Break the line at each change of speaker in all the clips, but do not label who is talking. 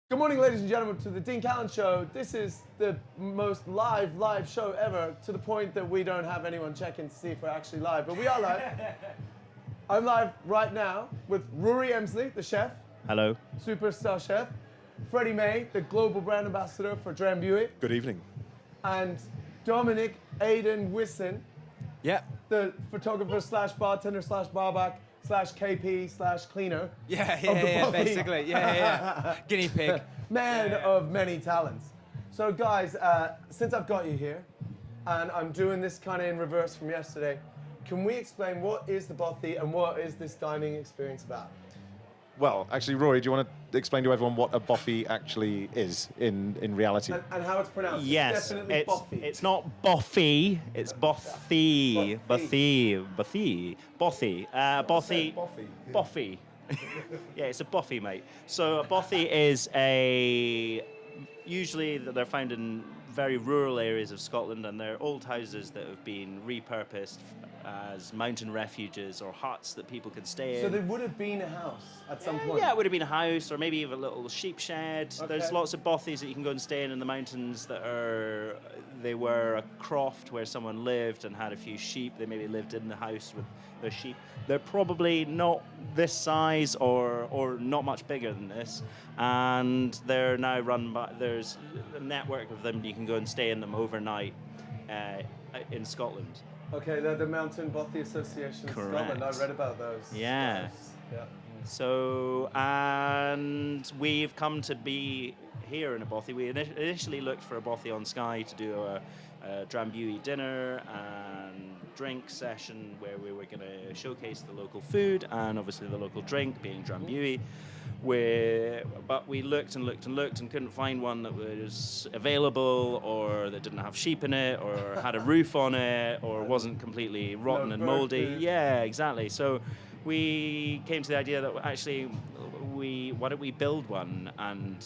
Good morning, ladies and gentlemen, to the Dean Callan Show. This is the most live show ever, to the point that we don't have anyone checking to see if we're actually live, but we are live. I'm live right now with Rory Emsley, the chef.
Hello.
Superstar chef. Freddie May, the global brand ambassador for Drambuie.
Good evening.
And Dominic Aidan Wisson,
Yeah.
the photographer slash bartender slash barback slash KP slash cleaner.
Yeah, basically. Yeah. Guinea pig.
Man of many talents. So guys, since I've got you here, and I'm doing this kind of in reverse from yesterday, can we explain what is the bothy and what is this dining experience about?
Well, actually, Rory, do you want to explain to everyone what a bothy actually is in reality?
And how it's pronounced?
Yes,
It's definitely bothy.
it's not boffy, it's bothy.
Bothy.
Boffy. Yeah, it's a boffy, mate. So a bothy is usually they're found in very rural areas of Scotland, and they're old houses that have been repurposed as mountain refuges or huts that people can stay in.
So there would have been a house at some point?
Yeah, it would have been a house or maybe even a little sheep shed.
Okay.
There's lots of bothies that you can go and stay in the mountains that they were a croft where someone lived and had a few sheep. They maybe lived in the house with their sheep. They're probably not this size or not much bigger than this. And they're now run by, there's a network of them. You can go and stay in them overnight in Scotland.
Okay, they're the Mountain Bothy Association of Scotland. I read about those.
Yeah.
Guys. Yeah.
So, and we've come to be here in a bothy. We initially looked for a bothy on Skye to do a Drambuie dinner and drink session where we were going to showcase the local food and obviously the local drink, being Drambuie. But we looked and couldn't find one that was available or that didn't have sheep in it or had a roof on it or wasn't completely rotten and moldy.
Food.
Yeah, exactly. So we came to the idea that actually why don't we build one and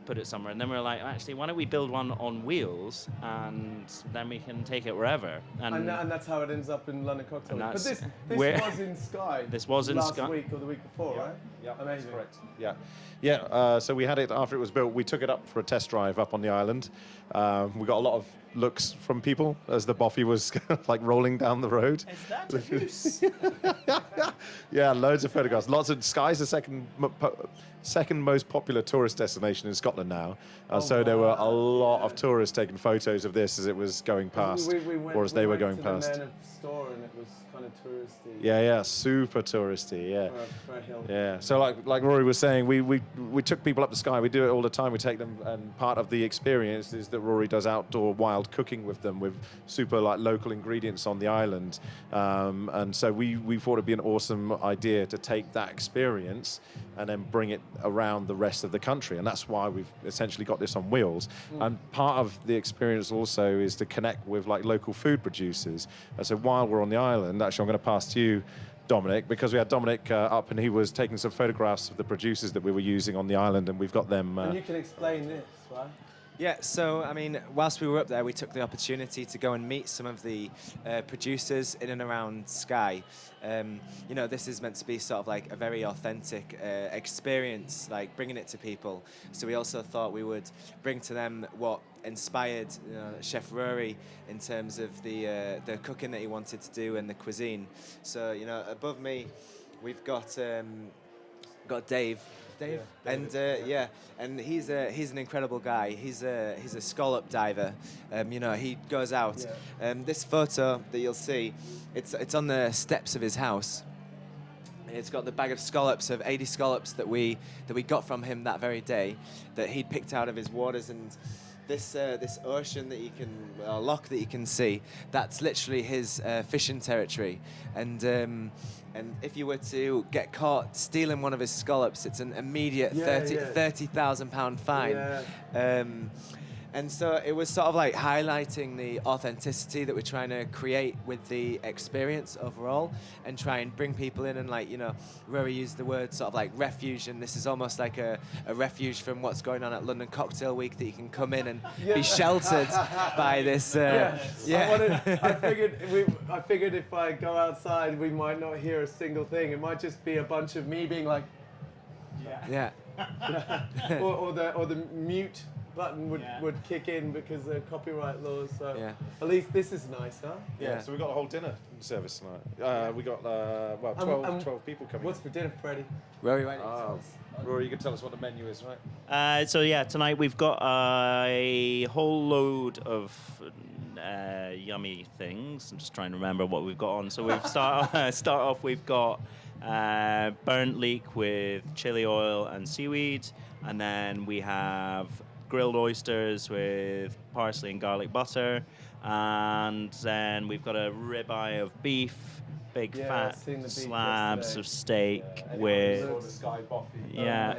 put it somewhere, and then we were like, actually, why don't we build one on wheels and then we can take it wherever. And
that's how it ends up in London Cocktail Week. But this was in Skye.
This was in
last
Skye.
week or the week before, right?
Yeah,
Amazing.
That's correct. Yeah. So we had it after it was built. We took it up for a test drive up on the island. We got a lot of looks from people as the bothy was like rolling down the road.
Is that a goose?
Yeah, loads of photographs. Lots of Skye's the second most popular tourist destination in Scotland now. So there were a lot of tourists taking photos of this as it was going past, or as they were going past.
We went to the Man of store and it was kind of touristy.
Yeah, super touristy. Yeah.
For a hill.
Yeah, so like Rory was saying, we took people up to Skye. We do it all the time. We take them, and part of the experience is that Rory does outdoor wild cooking with them with super local ingredients on the island. And so we thought it'd be an awesome idea to take that experience and then bring it around the rest of the country. And that's why we've essentially got this on wheels. And part of the experience also is to connect with local food producers. And so while we're on the island, actually I'm going to pass to you, Dominic, because we had Dominic up and he was taking some photographs of the producers that we were using on the island, and we've got them.
And you can explain this, right?
Yeah, so, I mean, whilst we were up there, we took the opportunity to go and meet some of the producers in and around Skye. You know, this is meant to be sort of like a very authentic experience, like bringing it to people. So we also thought we would bring to them what inspired Chef Rory in terms of the cooking that he wanted to do and the cuisine. So, you know, above me, we've got Dave.
Yeah,
And he's an incredible guy. He's a scallop diver. You know, he goes out.
Yeah.
This photo that you'll see, it's on the steps of his house. It's got the bag of scallops, of 80 scallops that we got from him that very day, that he'd picked out of his waters. And this ocean that you can, loch that you can see, that's literally his fishing territory. And if you were to get caught stealing one of his scallops, it's an immediate £30,000 fine.
Yeah.
And so it was sort of like highlighting the authenticity that we're trying to create with the experience overall, and try and bring people in. And Rory used the word sort of like refuge, and this is almost like a refuge from what's going on at London Cocktail Week, that you can come in and be sheltered by this.
I figured if I go outside, we might not hear a single thing. It might just be a bunch of me being like,
Yeah.
or the mute button would kick in because of copyright laws. So
Yeah.
at least this is nice, huh?
Yeah, so we got a whole dinner service tonight. We got 12 people coming.
What's for dinner, Freddie?
Rory, right?
Rory, you can tell us what the menu is, right?
So yeah, tonight we've got a whole load of yummy things. I'm just trying to remember what we've got on. So we've start off. We've got burnt leek with chili oil and seaweed, and then we have grilled oysters with parsley and garlic butter, and then we've got a ribeye of beef, big fat
seen the beef
slabs
yesterday.
of steak with yeah,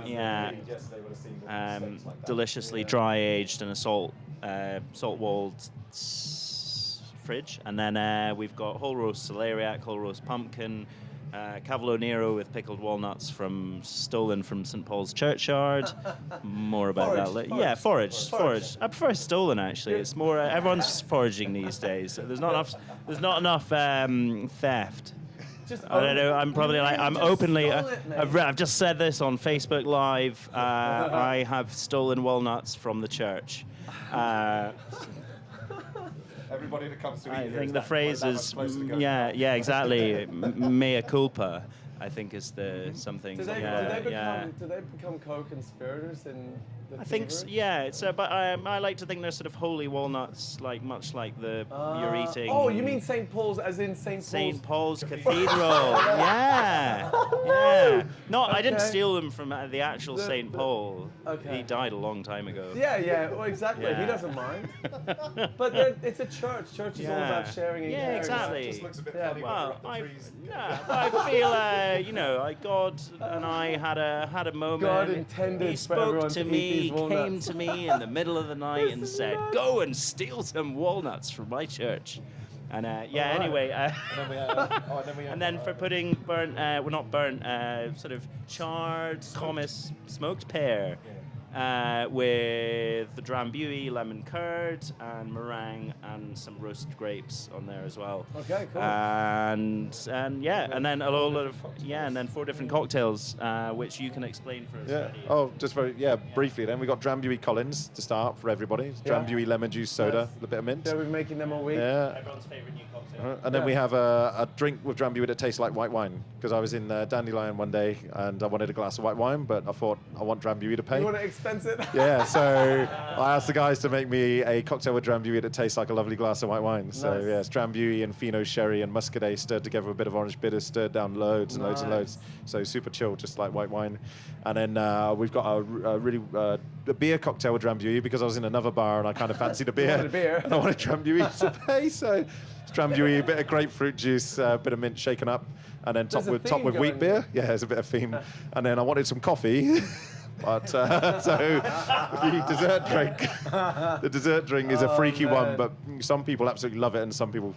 yeah, deliciously dry aged in a salt walled fridge, and then we've got whole roast celeriac, whole roast pumpkin, Cavolo Nero with pickled walnuts stolen from St. Paul's Churchyard. More about that later. Yeah, foraged. I prefer stolen, actually. It's more everyone's foraging these days. There's not enough theft. I don't know. I'm probably I'm openly. I've just said this on Facebook Live. I have stolen walnuts from the church.
Everybody that comes to eat
I
here
think
is
the phrase is yeah, exactly. Mea culpa, I think is the something.
Do they become co-conspirators in the
I think yeah. It's but I like to think they're sort of holy walnuts, much like the you're eating.
Oh, you mean St. Paul's, as in St.
Paul's Cathedral? Yeah, yeah. No, I didn't
Okay.
steal them from the actual St. Paul.
Okay.
He died a long time ago.
Yeah, well, exactly. He
Yeah.
doesn't mind. But it's a church. Church is all about sharing and
Yeah,
caring.
exactly.
Just looks a bit
Yeah,
funny when
Well,
you're up the trees.
I feel, God and I had a moment.
God intended
He
for everyone
spoke to
to eat
me,
these walnuts.
came to me in the middle of the night and said, "Go and steal some walnuts from my church." And yeah,
Alright.
anyway.
And
And then for putting burnt, well not burnt, sort of charred commis smoked pear with the drambuie, lemon curd, and meringue, and some roasted grapes on there as well.
Okay, cool.
And yeah, and then a lot of and then 4 different cocktails, which you can explain for us.
Yeah.
Freddie.
Oh, just briefly then. We got Drambuie Collins to start for everybody. Drambuie lemon juice soda,
Nice.
a little bit of mint.
They've been making them all week.
Yeah.
Everyone's favorite new cocktail.
And then we have a drink with Drambuie that tastes like white wine. Because I was in Dandelion one day and I wanted a glass of white wine, but I thought I want Drambuie to pay.
You want to expense it?
Yeah, so I asked the guys to make me a cocktail with Drambuie that tastes like a lovely glass of white wine. So
Nice.
yeah, it's Drambuie and Fino sherry and Muscadet stirred together with a bit of orange bitters, stirred down loads and loads and loads. So super chill, just like white wine. And then we've got a beer cocktail with Drambuie because I was in another bar and I kind of fancied a beer.
wanted a beer.
And I wanted Drambuie to pay, so it's Drambuie, a bit of grapefruit juice, a bit of mint shaken up, and then top
There's a theme
with wheat
going.
beer. Yeah, there's a bit of theme. And then I wanted some coffee. But so the dessert drink is a freaky one, but some people absolutely love it and some people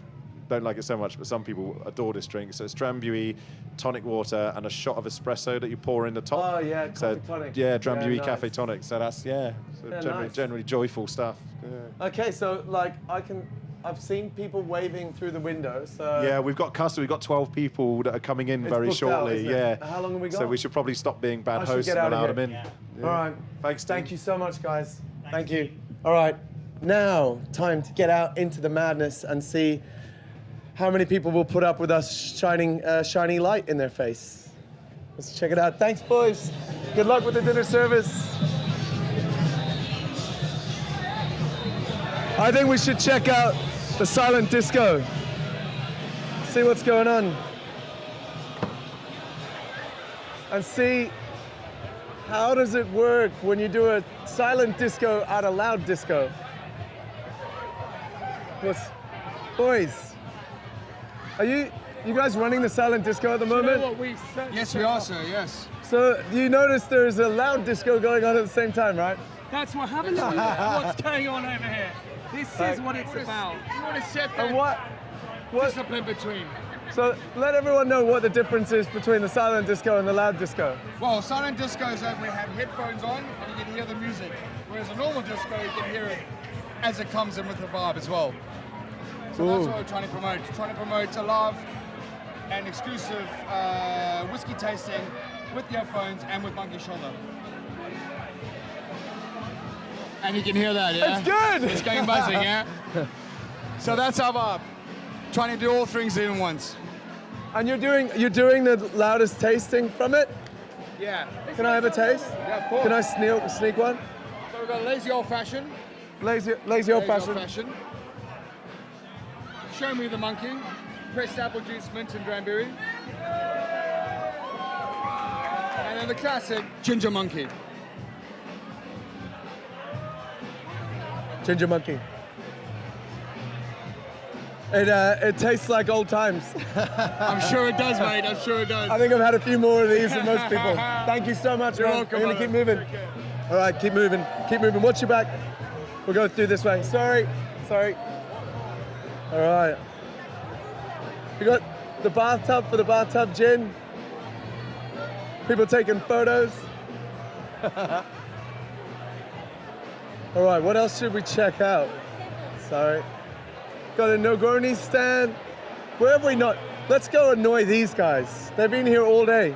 don't like it so much, but some people adore this drink. So it's Drambuie, tonic water, and a shot of espresso that you pour in the top.
Oh, yeah,
so,
coffee tonic.
Yeah, Drambuie
Yeah,
cafe
nice.
tonic. So that's generally joyful stuff. Yeah.
Okay, so I've seen people waving through the window. So
Yeah, we've got 12 people that are coming in
It's
very
booked out,
shortly.
isn't it?
Yeah.
How long have we got?
So we should probably stop being bad
I should
hosts
get
and
out of
allow them
here.
in.
Yeah.
All right.
Thanks.
Thank you so much, guys. Thank you. All right. Now, time to get out into the madness and see how many people will put up with us shining shiny light in their face. Let's check it out. Thanks, boys. Good luck with the dinner service. I think we should check out the silent disco. See what's going on. And see how does it work when you do a silent disco at a loud disco. Boys, are you guys running the silent disco at the moment?
Yes, we are, sir, yes.
So you notice there's a loud disco going on at the same time, right?
That's what happens. What's going on over here? This is what it's about. You want to set
And
that
what?
discipline between.
So let everyone know what the difference is between the silent disco and the loud disco.
Well, silent disco is that we have headphones on and you can hear the music. Whereas a normal disco, you can hear it as it comes in with the vibe as well. So that's what we're trying to promote. Trying to promote a live and exclusive whiskey tasting with the headphones and with Monkey Shoulder. And you can hear that, yeah?
It's good!
It's going buzzing, yeah? So that's our vibe. Trying to do all things in once.
And you're doing the loudest tasting from it?
Yeah.
Can I have a taste?
Yeah, of course.
Can I sneak one?
So we've got lazy old fashioned.
Lazy old fashioned.
Show me the monkey. Pressed apple juice, mint and cranberry. And then the classic ginger monkey.
Ginger monkey. It tastes like old times.
I'm sure it does, mate. I'm sure it does.
I think I've had a few more of these than most people. Thank you so much,
You're
man.
welcome,
We're gonna
brother.
keep moving.
Take care.
All right, keep moving. Keep moving. Watch your back. We'll go through this way. Sorry. All right. We got the bathtub for the bathtub gin. People taking photos. All right, what else should we check out? Sorry. Got a Negroni stand. Where have we not? Let's go annoy these guys. They've been here all day.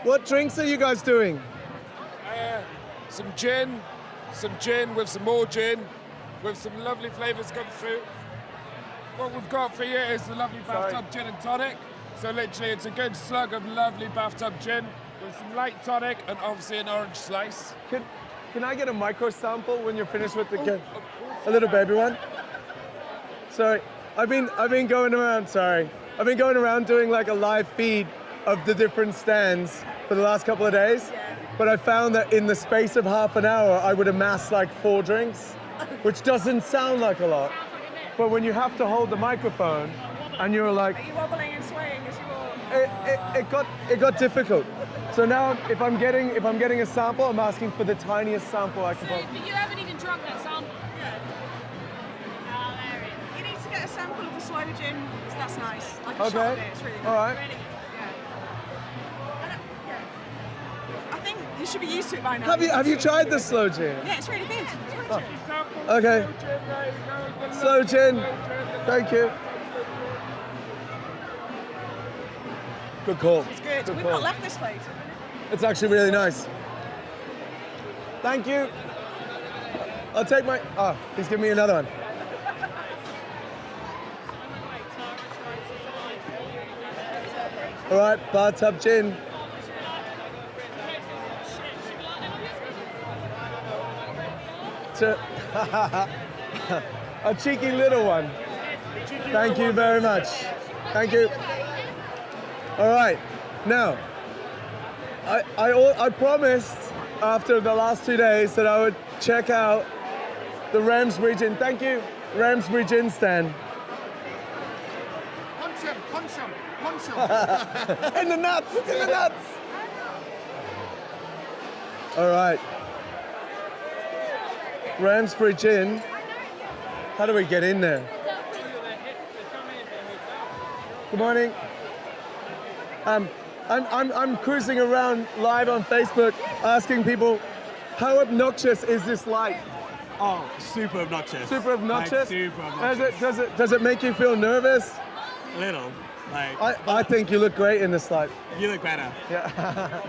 What drinks are you guys doing?
Some gin with some more gin, with some lovely flavours come through. What we've got for you is the lovely bathtub gin and tonic. So literally it's a good slug of lovely bathtub gin with some light tonic and obviously an orange slice.
Can I get a micro sample when you're finished with the gin? A little baby one. Sorry, I've been going around. Sorry, I've been going around doing like a live feed of the different stands for the last couple of days. But I found that in the space of half an hour, I would amass like 4 drinks, which doesn't sound like a lot. But when you have to hold the microphone, and you're like,
Are you wobbling and swaying as you walk?
it got difficult. So now, if I'm getting a sample, I'm asking for the tiniest sample I can.
But you haven't even drunk that sample.
You need to get a sample of the slow gin, because that's nice. Like a
Okay.
shot of it, it's really good.
All right.
I think you should be used to it by now.
Have you tried the slow gin?
Yeah, it's really good. It's really good.
Okay. Slow gin. Thank you. Good call.
It's good.
Good
We've
call.
not left this place.
It's actually really nice. Thank you. I'll take my. Oh, he's giving me another one. All right, bathtub gin. A cheeky little one. Thank you very much. Thank you. All right, now, I promised after the last 2 days that I would check out the Ramsbury Gin. Thank you, Ramsbury Gin stand.
Punch him.
In the nuts, in the nuts. All right. Ramsbury Gin. How do we get in there? Good morning. I'm cruising around live on Facebook asking people, how obnoxious is this light?
Oh, super obnoxious.
Super obnoxious?
Like, super obnoxious.
Does it make you feel nervous?
A little. Like,
I think you look great in this light.
you look better.
Yeah.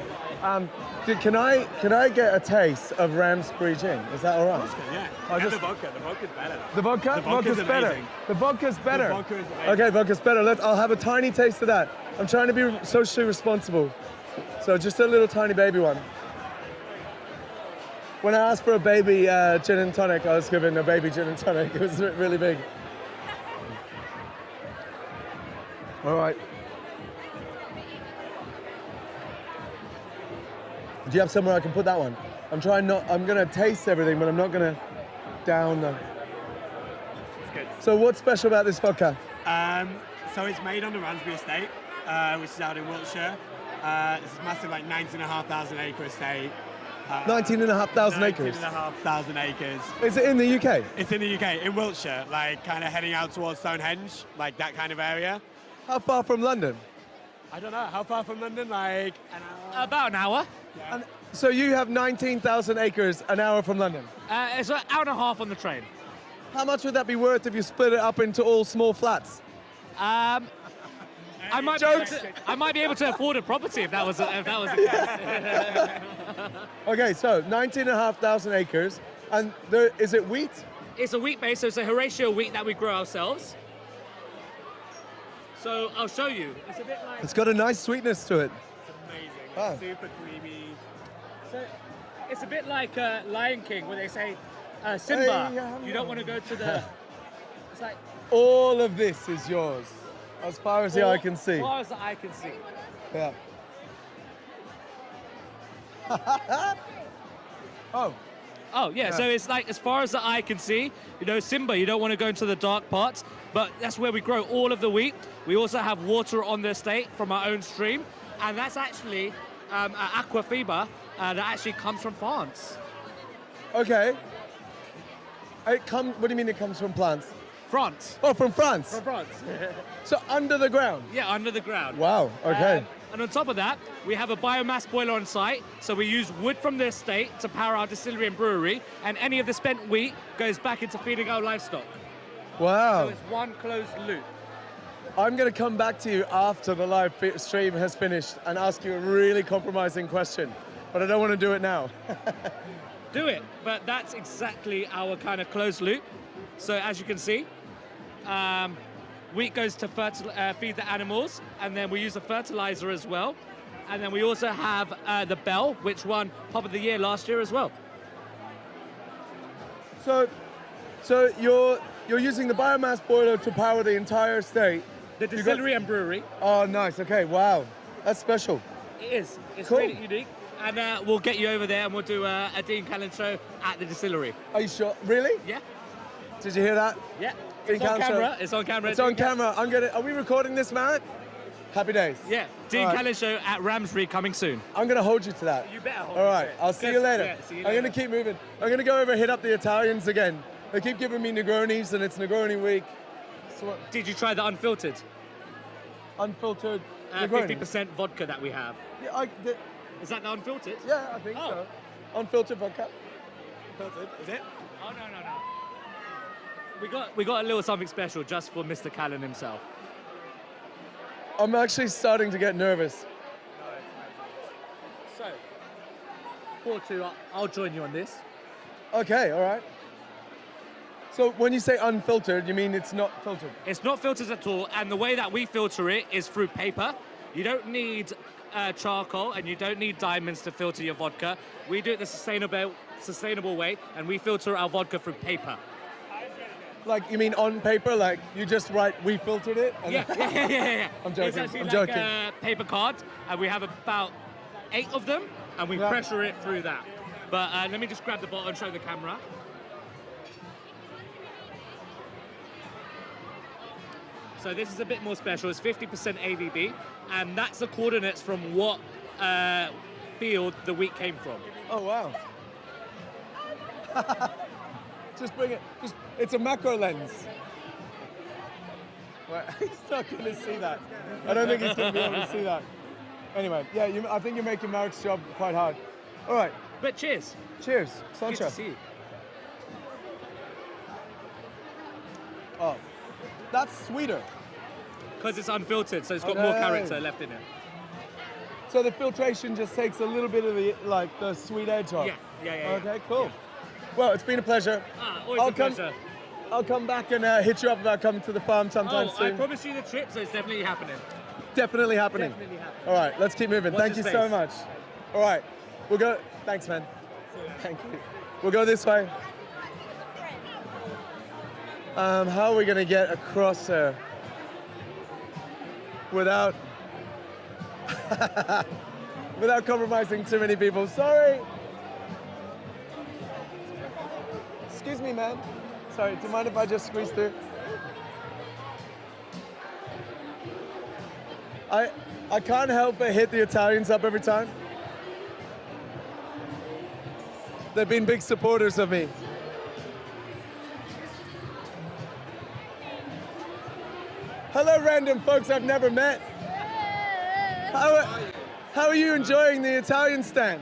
Can I get a taste of Ramsbury Gin? Is that all right?
Yeah.
I
And
just-
the vodka. The vodka's better.
The vodka?
The vodka's
better.
amazing.
The vodka's better.
The vodka is amazing.
Okay, vodka's better. I'll have a tiny taste of that. I'm trying to be socially responsible. So just a little tiny baby one. When I asked for a baby gin and tonic, I was given a baby gin and tonic. It was really big. All right. Do you have somewhere I can put that one? I'm gonna taste everything, but I'm not gonna down the.
It's good.
So what's special about this vodka?
So it's made on the Ransbury estate, which is out in Wiltshire. This is massive, like 19,500 acre estate.
19,500 acres.
19,500 acres.
Is it in the UK?
It's in the UK, in Wiltshire, like kind of heading out towards Stonehenge, like that kind of area.
How far from London?
I don't know, how far from London? Like an hour?
About an hour.
And so you have 19,000 acres an hour from London?
It's an hour and a half on the train.
How much would that be worth if you split it up into all small flats?
I might be able to afford a property if that was the case.
Okay, so 19,500 acres, and is it wheat?
It's a wheat base, so it's a Horatio wheat that we grow ourselves. So I'll show you. It's a bit like.
It's got a nice sweetness to it.
It's amazing.
Ah.
Super creamy. So it's a bit like Lion King, where they say, Simba,
Hey, yeah,
you don't want to go to the. It's like.
All of this is yours, as far as the eye can see.
As far as the eye can see.
Yeah. Oh.
Oh yeah, so it's like as far as the eye can see. You know, Simba, you don't want to go into the dark parts, but that's where we grow all of the wheat. We also have water on the estate from our own stream, and that's actually an aquafaba that actually comes from France.
Okay. What do you mean it comes from plants?
France.
Oh, from France.
From France.
So under the ground.
Yeah, under the ground.
Wow. Okay.
And on top of that, we have a biomass boiler on site, so we use wood from the estate to power our distillery and brewery, and any of the spent wheat goes back into feeding our livestock.
Wow.
So it's one closed loop.
I'm going to come back to you after the live stream has finished and ask you a really compromising question, but I don't want to do it now.
Do it, but that's exactly our kind of closed loop. So as you can see, wheat goes to feed the animals, and then we use a fertilizer as well. And then we also have the Bell, which won Pub of the Year last year as well.
So you're using the biomass boiler to power the entire estate.
The distillery and brewery.
Oh, nice. Okay, wow. That's special.
It is. It's
Cool.
really unique. And we'll get you over there and we'll do a Dean Callan show at the distillery.
Are you sure? Really?
Yeah?
Did you hear that?
Yeah.
Dean
It's on
Callan show.
camera. It's on camera.
It's on camera. Are we recording this, Marek? Happy days.
Yeah. Dean
All right.
Callan show at Ramsbury coming soon.
I'm going to hold you to that.
You better hold
All
me
right.
to it.
I'll see you
Good.
later.
Yeah, see you
I'm going to
later.
keep moving. I'm going to go over and hit up the Italians again. They keep giving me Negronis, and it's Negroni week. So what,
Did you try the unfiltered?
unfiltered Negronis?
50% vodka that we have.
Yeah,
Is that the unfiltered?
yeah, I think
Oh.
so. Unfiltered vodka.
Unfiltered, is it? Oh, no. We got a little something special just for Mr. Callan himself.
I'm actually starting to get nervous.
So, 4-2, I'll join you on this.
Okay, all right. So when you say unfiltered, you mean it's not filtered?
It's not filtered at all, and the way that we filter it is through paper. You don't need charcoal, and you don't need diamonds to filter your vodka. We do it the sustainable way, and we filter our vodka through paper.
Like, you mean on paper? Like, you just write, we filtered it? And
Yeah.
I'm joking,
It's actually
I'm
like
joking.
a paper card, and we have about 8 of them, and we
Yeah.
pressure it through that. But let me just grab the bottle and show the camera. So this is a bit more special. It's 50% AVB, and that's the coordinates from what field the wheat came from.
Oh, wow. Just bring it. It's a macro lens. Well, he's not going to see that. I don't think he's going to be able to see that. Anyway, yeah, I think you're making Marek's job quite hard. All right.
But cheers.
Cheers.
Good
Sancha.
to see you.
Oh, that's sweeter.
Because it's unfiltered, so it's got
Okay.
more character left in it.
So the filtration just takes a little bit of the sweet edge off.
Yeah.
Okay, cool. Well, it's been a pleasure.
Always a pleasure.
I'll come back and hit you up about coming to the farm sometime
I
soon.
promise you the trip, so it's definitely happening.
Definitely happening.
Definitely happening.
All right, let's keep moving.
Watch
Thank you
your
so
space.
much. All right, we'll go. Thanks, man. Thank you. We'll go this way. How are we gonna get across there without without compromising too many people? Sorry. Excuse me, man. Sorry, do you mind if I just squeeze through? I can't help but hit the Italians up every time. They've been big supporters of me. Hello, random folks I've never met. How are you enjoying the Italian stand?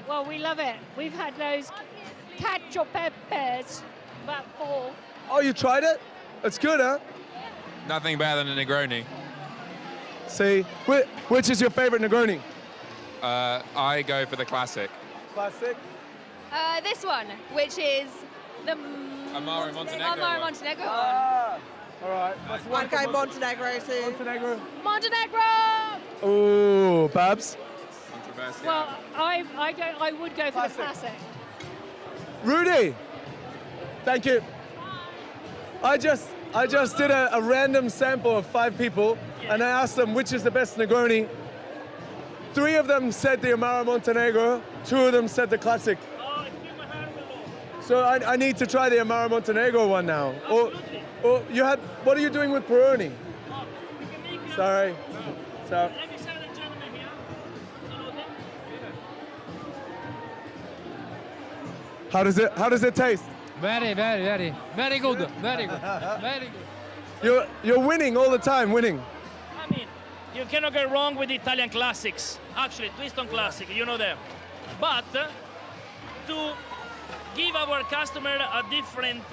Well, we love it. We've had those cacio peppers about 4.
Oh, you tried it? It's good, huh?
Nothing better than a Negroni.
See, which is your favorite Negroni?
I go for the classic.
Classic.
This one, which is the
Amaro Montenegro
Amaro
one.
Montenegro one.
Ah, all right.
I'd go Montenegro too.
Montenegro.
Montenegro!
Ooh, Babs.
Controversial.
Well, I would go for
Classic.
the classic.
Rudy, thank you. I just did a random sample of 5 people, and I asked them which is the best Negroni. 3 of them said the Amaro Montenegro, 2 of them said the classic. So I need to try the Amaro Montenegro one now. Or what are you doing with Peroni? Sorry. So. How does it taste?
Very good. Very good. Very good.
You're winning all the time, winning.
I mean, you cannot go wrong with Italian classics. Actually, twist on classic, you know them. But to give our customer a different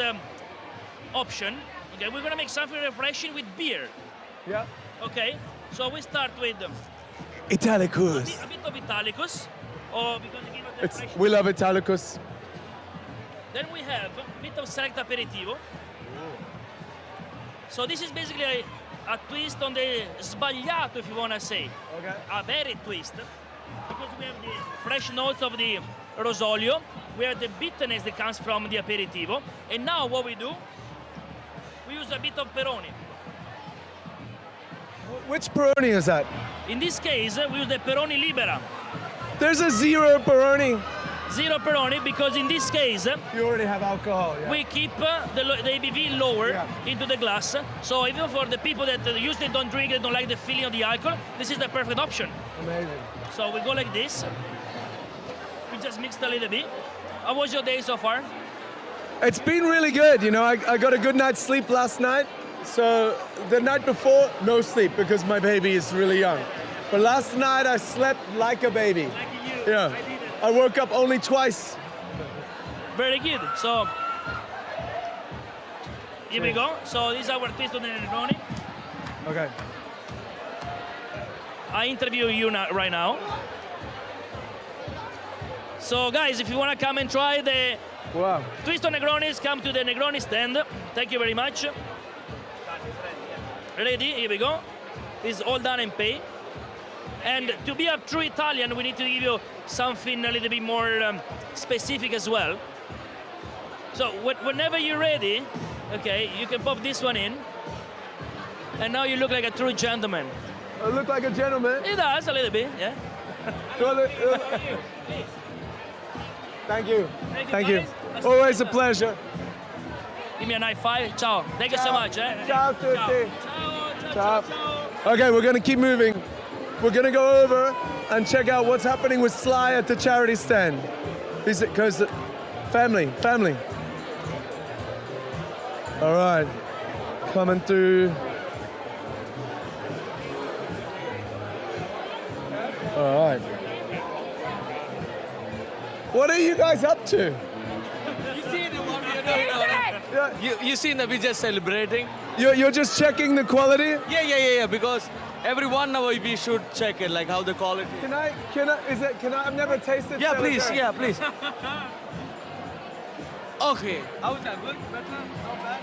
option, okay, we're gonna make something refreshing with beer.
Yeah.
Okay, so we start with
Italicus.
a bit of Italicus, or because it gives us the refreshing.
We love Italicus.
Then we have a bit of select aperitivo. So this is basically a twist on the sbagliato, if you want to say.
Okay.
A very twist. Because we have the fresh notes of the rosolio, we have the bitterness that comes from the aperitivo. And now what we do, we use a bit of Peroni.
Which Peroni is that?
In this case, we use the Peroni Libera.
There's a 0 Peroni.
0 Peroni, because in this case,
You already have alcohol. Yeah.
we keep the ABV lower
Yeah.
into the glass. So even for the people that usually don't drink, they don't like the feeling of the alcohol, this is the perfect option.
Amazing.
So we go like this. We just mixed a little bit. How was your day so far?
It's been really good. You know, I got a good night's sleep last night. So the night before, no sleep because my baby is really young. But last night I slept like a baby.
Like you.
Yeah.
I did it.
I woke up only twice.
Very good. So here we go. So this is our twist on the Negroni.
Okay.
I interview you right now. So guys, if you want to come and try the
Wow.
twist on Negronis, come to the Negroni stand. Thank you very much. Ready? Here we go. This is all done and pay. And to be a true Italian, we need to give you something a little bit more specific as well. So whenever you're ready, okay, you can pop this one in. And now you look like a true gentleman.
I look like a gentleman.
It does a little bit, yeah.
Thank you.
Thank you, guys.
Always a pleasure.
Give me a high five. Ciao. Thank you so much. Eh?
Ciao tutti.
Ciao.
Okay, we're gonna keep moving. We're gonna go over and check out what's happening with Sly at the charity stand. Because family. All right, coming through. All right. What are you guys up to?
You see what we are doing now?
Yeah,
You see that we're just celebrating?
you're just checking the quality?
Yeah. Because every 1 hour we should check it, like how the quality.
Can I, I've never tasted
Yeah,
Stella
please.
Jane.
Yeah, please. Okay. How's that? Good? Better? Not bad?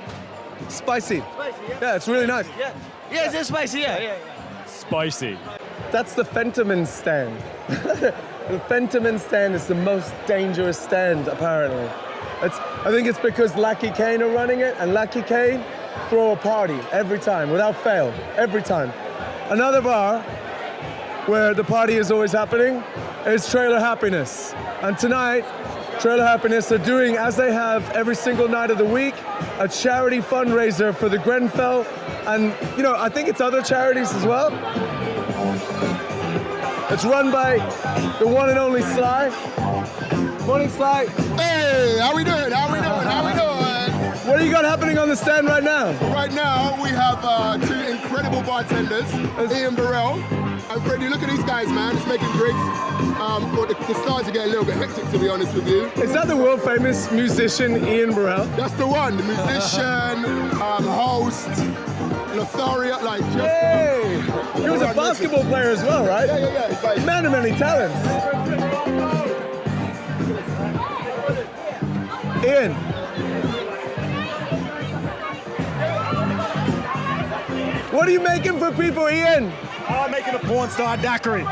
Spicy.
Spicy, yeah.
Yeah, it's really nice.
Yeah. Yeah, it's just spicy. Yeah.
Spicy.
That's the Fentiman stand. The Fentiman stand is the most dangerous stand, apparently. I think it's because Lucky Kane are running it, and Lucky Kane throw a party every time, without fail, every time. Another bar where the party is always happening is Trailer Happiness. And tonight, Trailer Happiness are doing, as they have every single night of the week, a charity fundraiser for the Grenfell, and I think it's other charities as well. It's run by the one and only Sly. Morning, Sly.
Hey, how we doing?
What are you you got happening on the stand right now?
Right now, we have two incredible bartenders, Ian Burrell and Freddie. Look at these guys, man. It's making drinks. But the stars are getting a little bit hectic, to be honest with you.
Is that the world famous musician Ian Burrell?
That's the one. The musician, host, Lothario, like just...
Hey! He was a basketball player as well, right?
Yeah. Like,
man of many talents. Ian. What are you making for people, Ian?
I'm making a porn star daiquiri.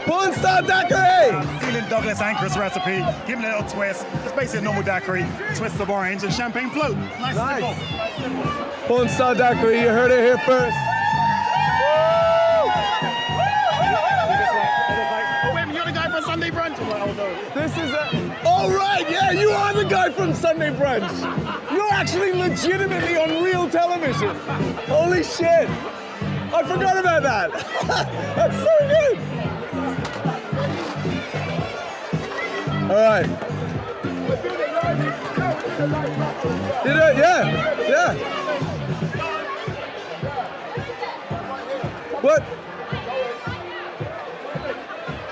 Porn star daiquiri!
Stealing Douglas Anchor's recipe, giving it a little twist. It's basically a normal daiquiri, twist of orange and champagne float. Nice and simple.
Porn star daiquiri, you heard it here first.
Oh, wait, you're the guy from Sunday Brunch. Oh, no.
This is a... Oh, right, yeah, you are the guy from Sunday Brunch. You're actually legitimately on real television. Holy shit. I forgot about that. That's so good. All right. You know, yeah.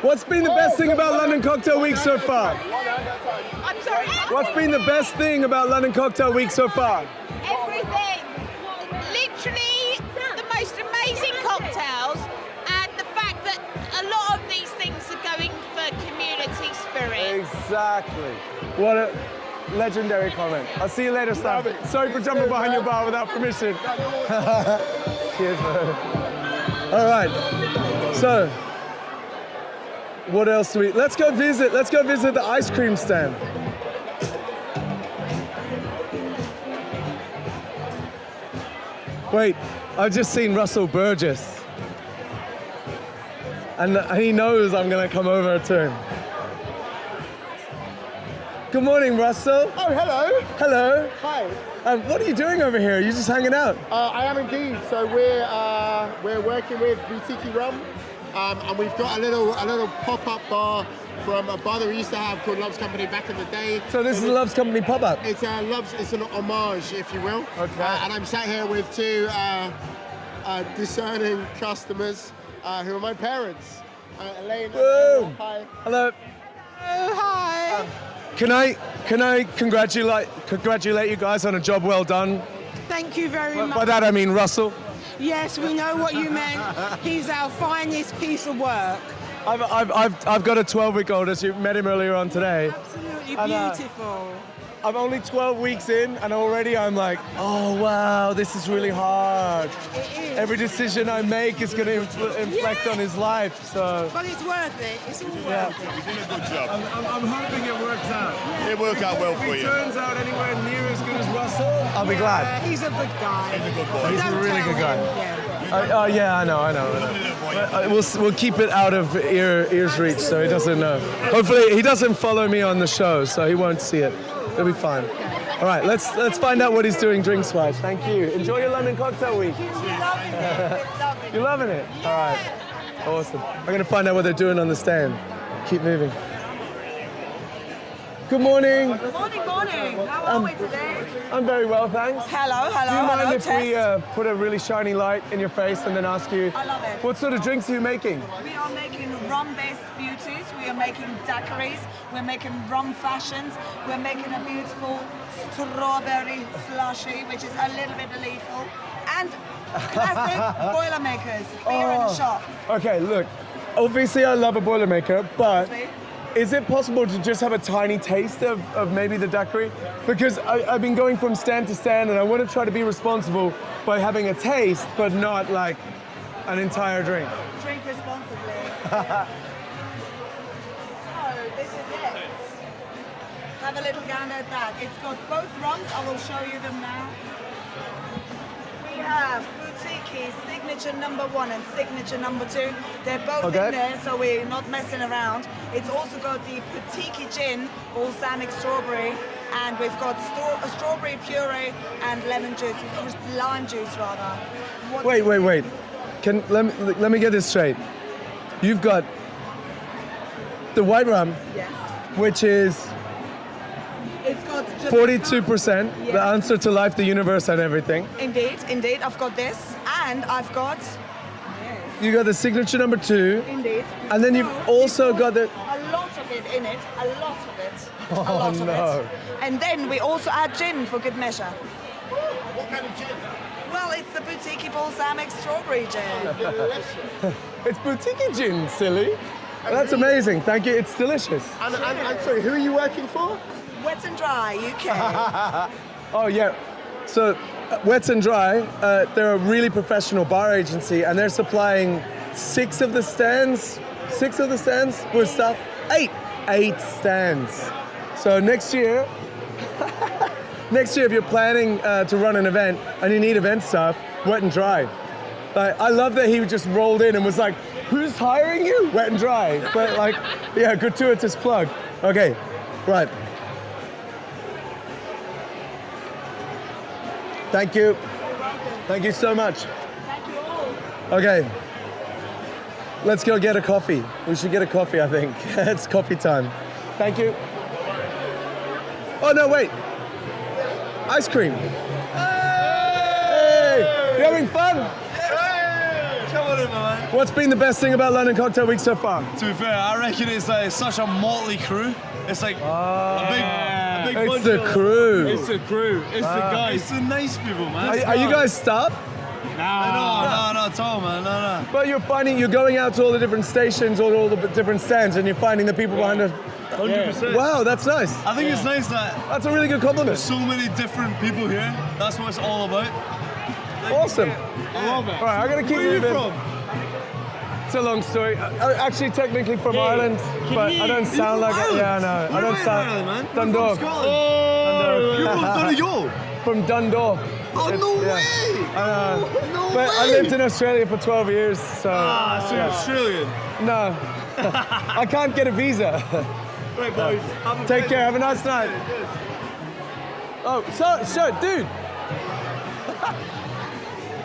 What's been the best thing about London Cocktail Week so far?
I'm sorry?
What's been the best thing about London Cocktail Week so far?
Everything. Literally the most amazing cocktails and the fact that a lot of these things are going for community spirit.
Exactly. What a legendary comment. I'll see you later, Stan. Sorry for jumping behind your bar without permission. Cheers, man. All right. So, what else do we... Let's go visit the ice cream stand. Wait, I've just seen Russell Burgess. And he knows I'm gonna come over to him. Good morning, Russell.
Oh, hello.
Hello.
Hi.
What are you doing over here? Are you just hanging out?
I am indeed. So we're working with Boutique Rum, and we've got a little pop-up bar from a bar that we used to have called Love's Company back in the day.
So this is a Love's Company pop-up?
It's an homage, if you will.
Okay.
And I'm sat here with two discerning customers who are my parents. Elaine and Ella. Hi.
Hello.
Oh, hi.
Can I congratulate you guys on a job well done?
Thank you very much.
By that I mean Russell.
Yes, we know what you meant. He's our finest piece of work.
I've got a 12-week-old, as you met him earlier on today.
Absolutely
And,
beautiful.
I'm only 12 weeks in, and already I'm like, oh wow, this is really hard.
It is.
Every decision I make is going to inflect on his life. So.
But it's worth it. It's all worth
Yeah.
it.
You're doing a good job.
I'm hoping it works out.
It worked out well
If
for
he
you.
turns out anywhere near as good as Russell, I'll be glad.
He's a good guy.
He's a good boy.
He's a
Don't
really
tell
good guy.
him. Yeah.
Oh yeah, I know. But, we'll keep it out of ear's reach, so he doesn't know. Hopefully, he doesn't follow me on the show, so he won't see it. It'll be fine. All right, let's find out what he's doing drinks-wise. Thank you. Enjoy your London Cocktail Week. You're loving it. All right. Awesome. I'm gonna find out what they're doing on the stand. Keep moving. Good morning.
Morning. How are we today?
I'm very well, thanks.
Hello.
Do you mind if we put a really shiny light in your face and then ask you,
I love it.
what sort of drinks are you making?
We are making rum-based beauties. We are making daiquiris. We're making rum fashions. We're making a beautiful strawberry slushy, which is a little bit lethal. And classic Boilermakers here in the shop.
Okay, look, obviously I love a Boilermaker, but is it possible to just have a tiny taste of maybe the daiquiri? Because I've been going from stand to stand and I want to try to be responsible by having a taste, but not like an entire drink.
Drink responsibly. So, this is it. Have a little gander at that. It's got both rums. I will show you them now. We have Boutique Signature #1 and Signature #2. They're both
Okay.
in there, so we're not messing around. It's also got the Boutique Gin, balsamic strawberry, and we've got a strawberry puree and lemon juice, or lime juice rather.
Wait. Let me get this straight. You've got the white rum,
Yes.
which is
It's got
42%, the
Yes.
answer to life, the universe, and everything.
Indeed, indeed. I've got this, and I've got.
You got the signature number 2.
Indeed.
And then you've also got the.
A lot of it in it. A lot of it.
Oh,
a lot of
no.
it. And then we also add gin for good measure.
What kind of gin?
Well, it's the boutique balsamic strawberry gin.
It's boutique gin, silly. That's amazing. Thank you. It's delicious.
And sorry, who are you working for?
Wet and Dry UK.
Oh, yeah. So, Wet and Dry, they're a really professional bar agency, and they're supplying 6 of the stands with stuff. 8 stands. So next year, if you're planning to run an event and you need event stuff, Wet and Dry. Like, I love that he just rolled in and was like, "Who's hiring you?" Wet and Dry. But like, yeah, gratuitous plug. Okay, right. Thank you. Thank you so much.
Thank you all.
Okay. Let's go get a coffee. We should get a coffee, I think. It's coffee time. Thank you. Oh, no, wait. Ice cream. Hey! You having fun?
Come on in, man.
What's been the best thing about London Cocktail Week so far?
To be fair, I reckon it's like such a motley crew. It's like a big
It's
bunch
the
of-
crew.
It's the crew. It's the guys. It's the nice people, man.
Are you guys staff?
No, not at all, man. No.
But you're going out to all the different stations, all the different stands, and you're finding the people behind the...
100%.
Wow, that's nice.
I think it's nice that
That's a really good compliment.
there's so many different people here. That's what it's all about.
Awesome.
I love it.
All right, I'm going to keep
Where are you
moving.
from?
It's a long story. Actually, technically from Ireland, but I don't sound like it. Yeah, no. I don't sound...
Ireland, man.
Dundalk.
Oh, you're from Donegal.
From Dundalk.
Oh, no way! No
But
way!
I lived in Australia for 12 years, so...
So you're Australian.
No. I can't get a visa.
Right, boys.
Take care. Have a nice night. Oh, so, dude.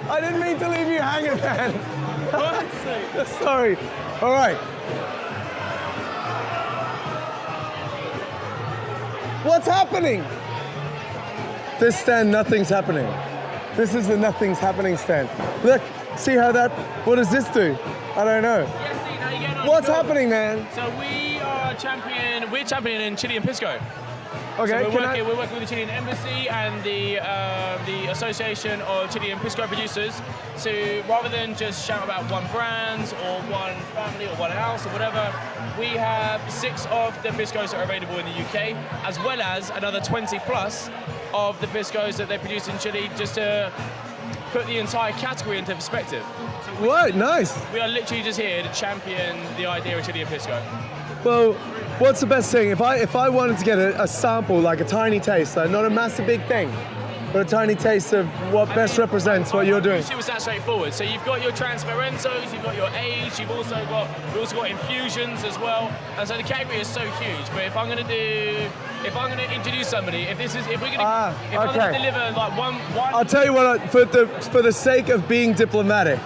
I didn't mean to leave you hanging, man. Sorry. All right. What's happening? This stand, nothing's happening. This is the nothing's happening stand. Look, see how that, what does this do? I don't know. What's happening, man?
So we're champion in Chile and Pisco.
Okay,
So we're working with the Chilean Embassy and the Association of Chilean Pisco Producers to, rather than just shout about one brand or one family or one house or whatever, we have 6 of the Piscos that are available in the UK, as well as another 20 plus of the Piscos that they produce in Chile, just to put the entire category into perspective.
Right, nice.
We are literally just here to champion the idea of Chilean Pisco.
Well, what's the best thing? If I wanted to get a sample, like a tiny taste, like not a massive big thing, but a tiny taste of what best represents what you're doing.
It was that straightforward. So you've got your transparentos, you've got your age, we've also got infusions as well. And so the category is so huge. But if I'm gonna introduce somebody, if I'm gonna deliver like one
I'll tell you what, for the sake of being diplomatic,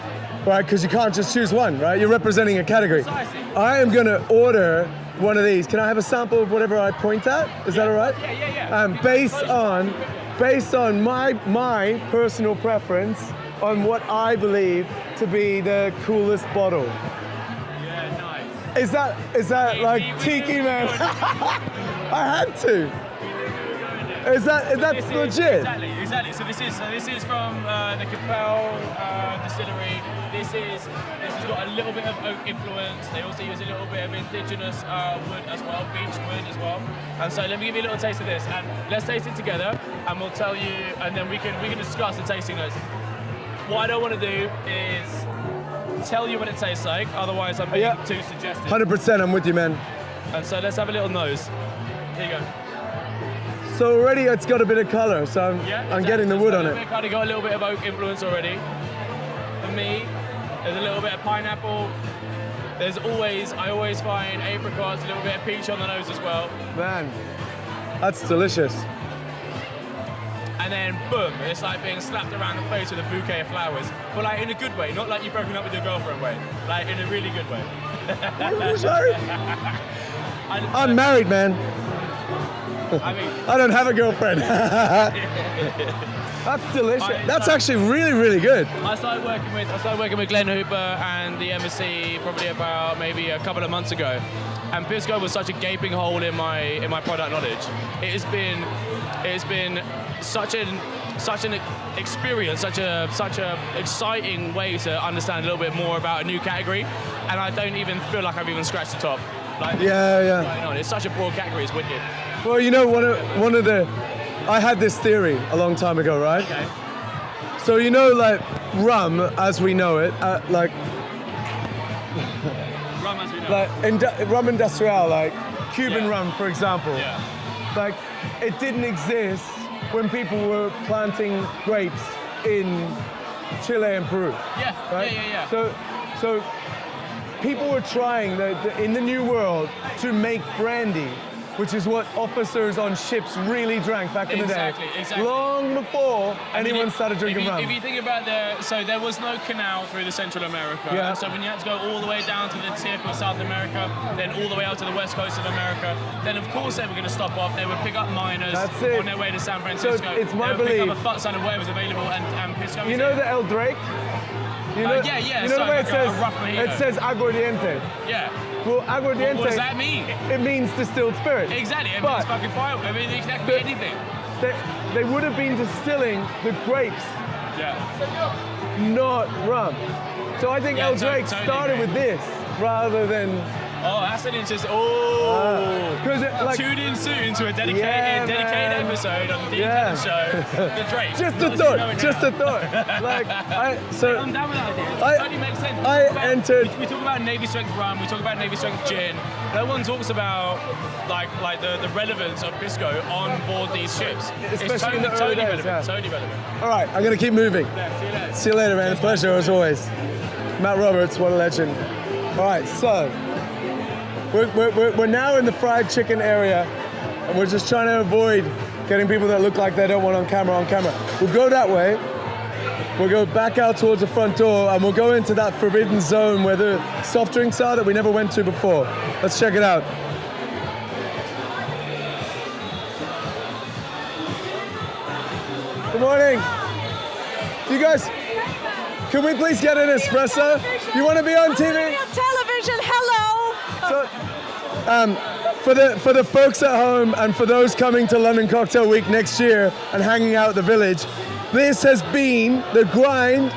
right? Because you can't just choose one, right? You're representing a category.
Precisely.
I am gonna order one of these. Can I have a sample of whatever I point at? Is that all right?
Yeah.
Based on my personal preference on what I believe to be the coolest bottle.
Yeah, nice.
Is that like tiki, man? I had to. Is that legit?
Exactly. So this is from the Capel distillery. This has got a little bit of oak influence. They also use a little bit of indigenous wood as well, beech wood as well. And so let me give you a little taste of this, and let's taste it together, and we'll tell you, and then we can discuss the tasting notes. What I don't want to do is tell you what it tastes like, otherwise I'm being too suggestive.
100%, I'm with you, man.
And so let's have a little nose. Here you go.
So already it's got a bit of color, so I'm getting the wood on it.
It's kind of got a little bit of oak influence already. For me, there's a little bit of pineapple. I always find apricots, a little bit of peach on the nose as well.
Man, that's delicious.
And then boom, it's like being slapped around the face with a bouquet of flowers. But like in a good way, not like you've broken up with your girlfriend way. Like in a really good way.
Sorry? I'm married, man.
I mean,
I don't have a girlfriend. That's delicious. That's actually really, really good.
I started working with Glenn Hooper and the embassy probably about maybe a couple of months ago, and Pisco was such a gaping hole in my product knowledge. It has been such an experience, such a exciting way to understand a little bit more about a new category, and I don't even feel like I've even scratched the top. Like,
Yeah.
it's such a broad category, it's wicked.
Well, you know, I had this theory a long time ago, right?
Okay.
So you know, like rum as we know it, like
Rum as we know.
like rum industrial, like Cuban rum, for example.
Yeah.
Like it didn't exist when people were planting grapes in Chile and Peru.
Yeah.
Right?
Yeah.
So people were trying in the New World to make brandy, which is what officers on ships really drank back in the day.
Exactly.
Long before anyone started drinking rum.
If you think about so there was no canal through the Central America.
Yeah.
So when you had to go all the way down to the tip of South America, then all the way out to the west coast of America, then of course they were going to stop off. They would pick up miners on their way to San Francisco.
So it's my
they would
belief.
pick up a fuck ton of whatever was available and Pisco.
You know the El Drake? You know,
yeah.
You know
so
the way
like a rough mojito.
it says aguardiente.
Yeah.
Well, aguardiente.
What does that mean?
It means distilled spirit.
Exactly. It
But
means fucking fire. I mean, it can be anything.
They would have been distilling the grapes,
Yeah.
not rum. So I think El Drake
totally
started
agree.
with this rather than.
Oh, that's an interesting. Tune in soon to a dedicated episode on the Dean Show. The Drake.
Just a thought. Like,
I'm down with that idea. It totally makes sense. We talk about Navy strength rum. We talk about Navy strength gin. No one talks about like the relevance of Pisco on board these ships.
Especially in the
totally
early days,
relevant.
yeah.
Totally relevant.
All right, I'm gonna keep moving.
Yeah, see you later.
See you later, man. A pleasure as always. Matt Roberts, what a legend. All right, so we're now in the fried chicken area, and we're just trying to avoid getting people that look like they don't want on camera. We'll go that way. We'll go back out towards the front door, and we'll go into that forbidden zone where the soft drinks are that we never went to before. Let's check it out. Good morning. You guys, can we please get an espresso? You want to be on TV?
Television, hello.
So, for the folks at home and for those coming to London Cocktail Week next year and hanging out at the Village, this has been, the grind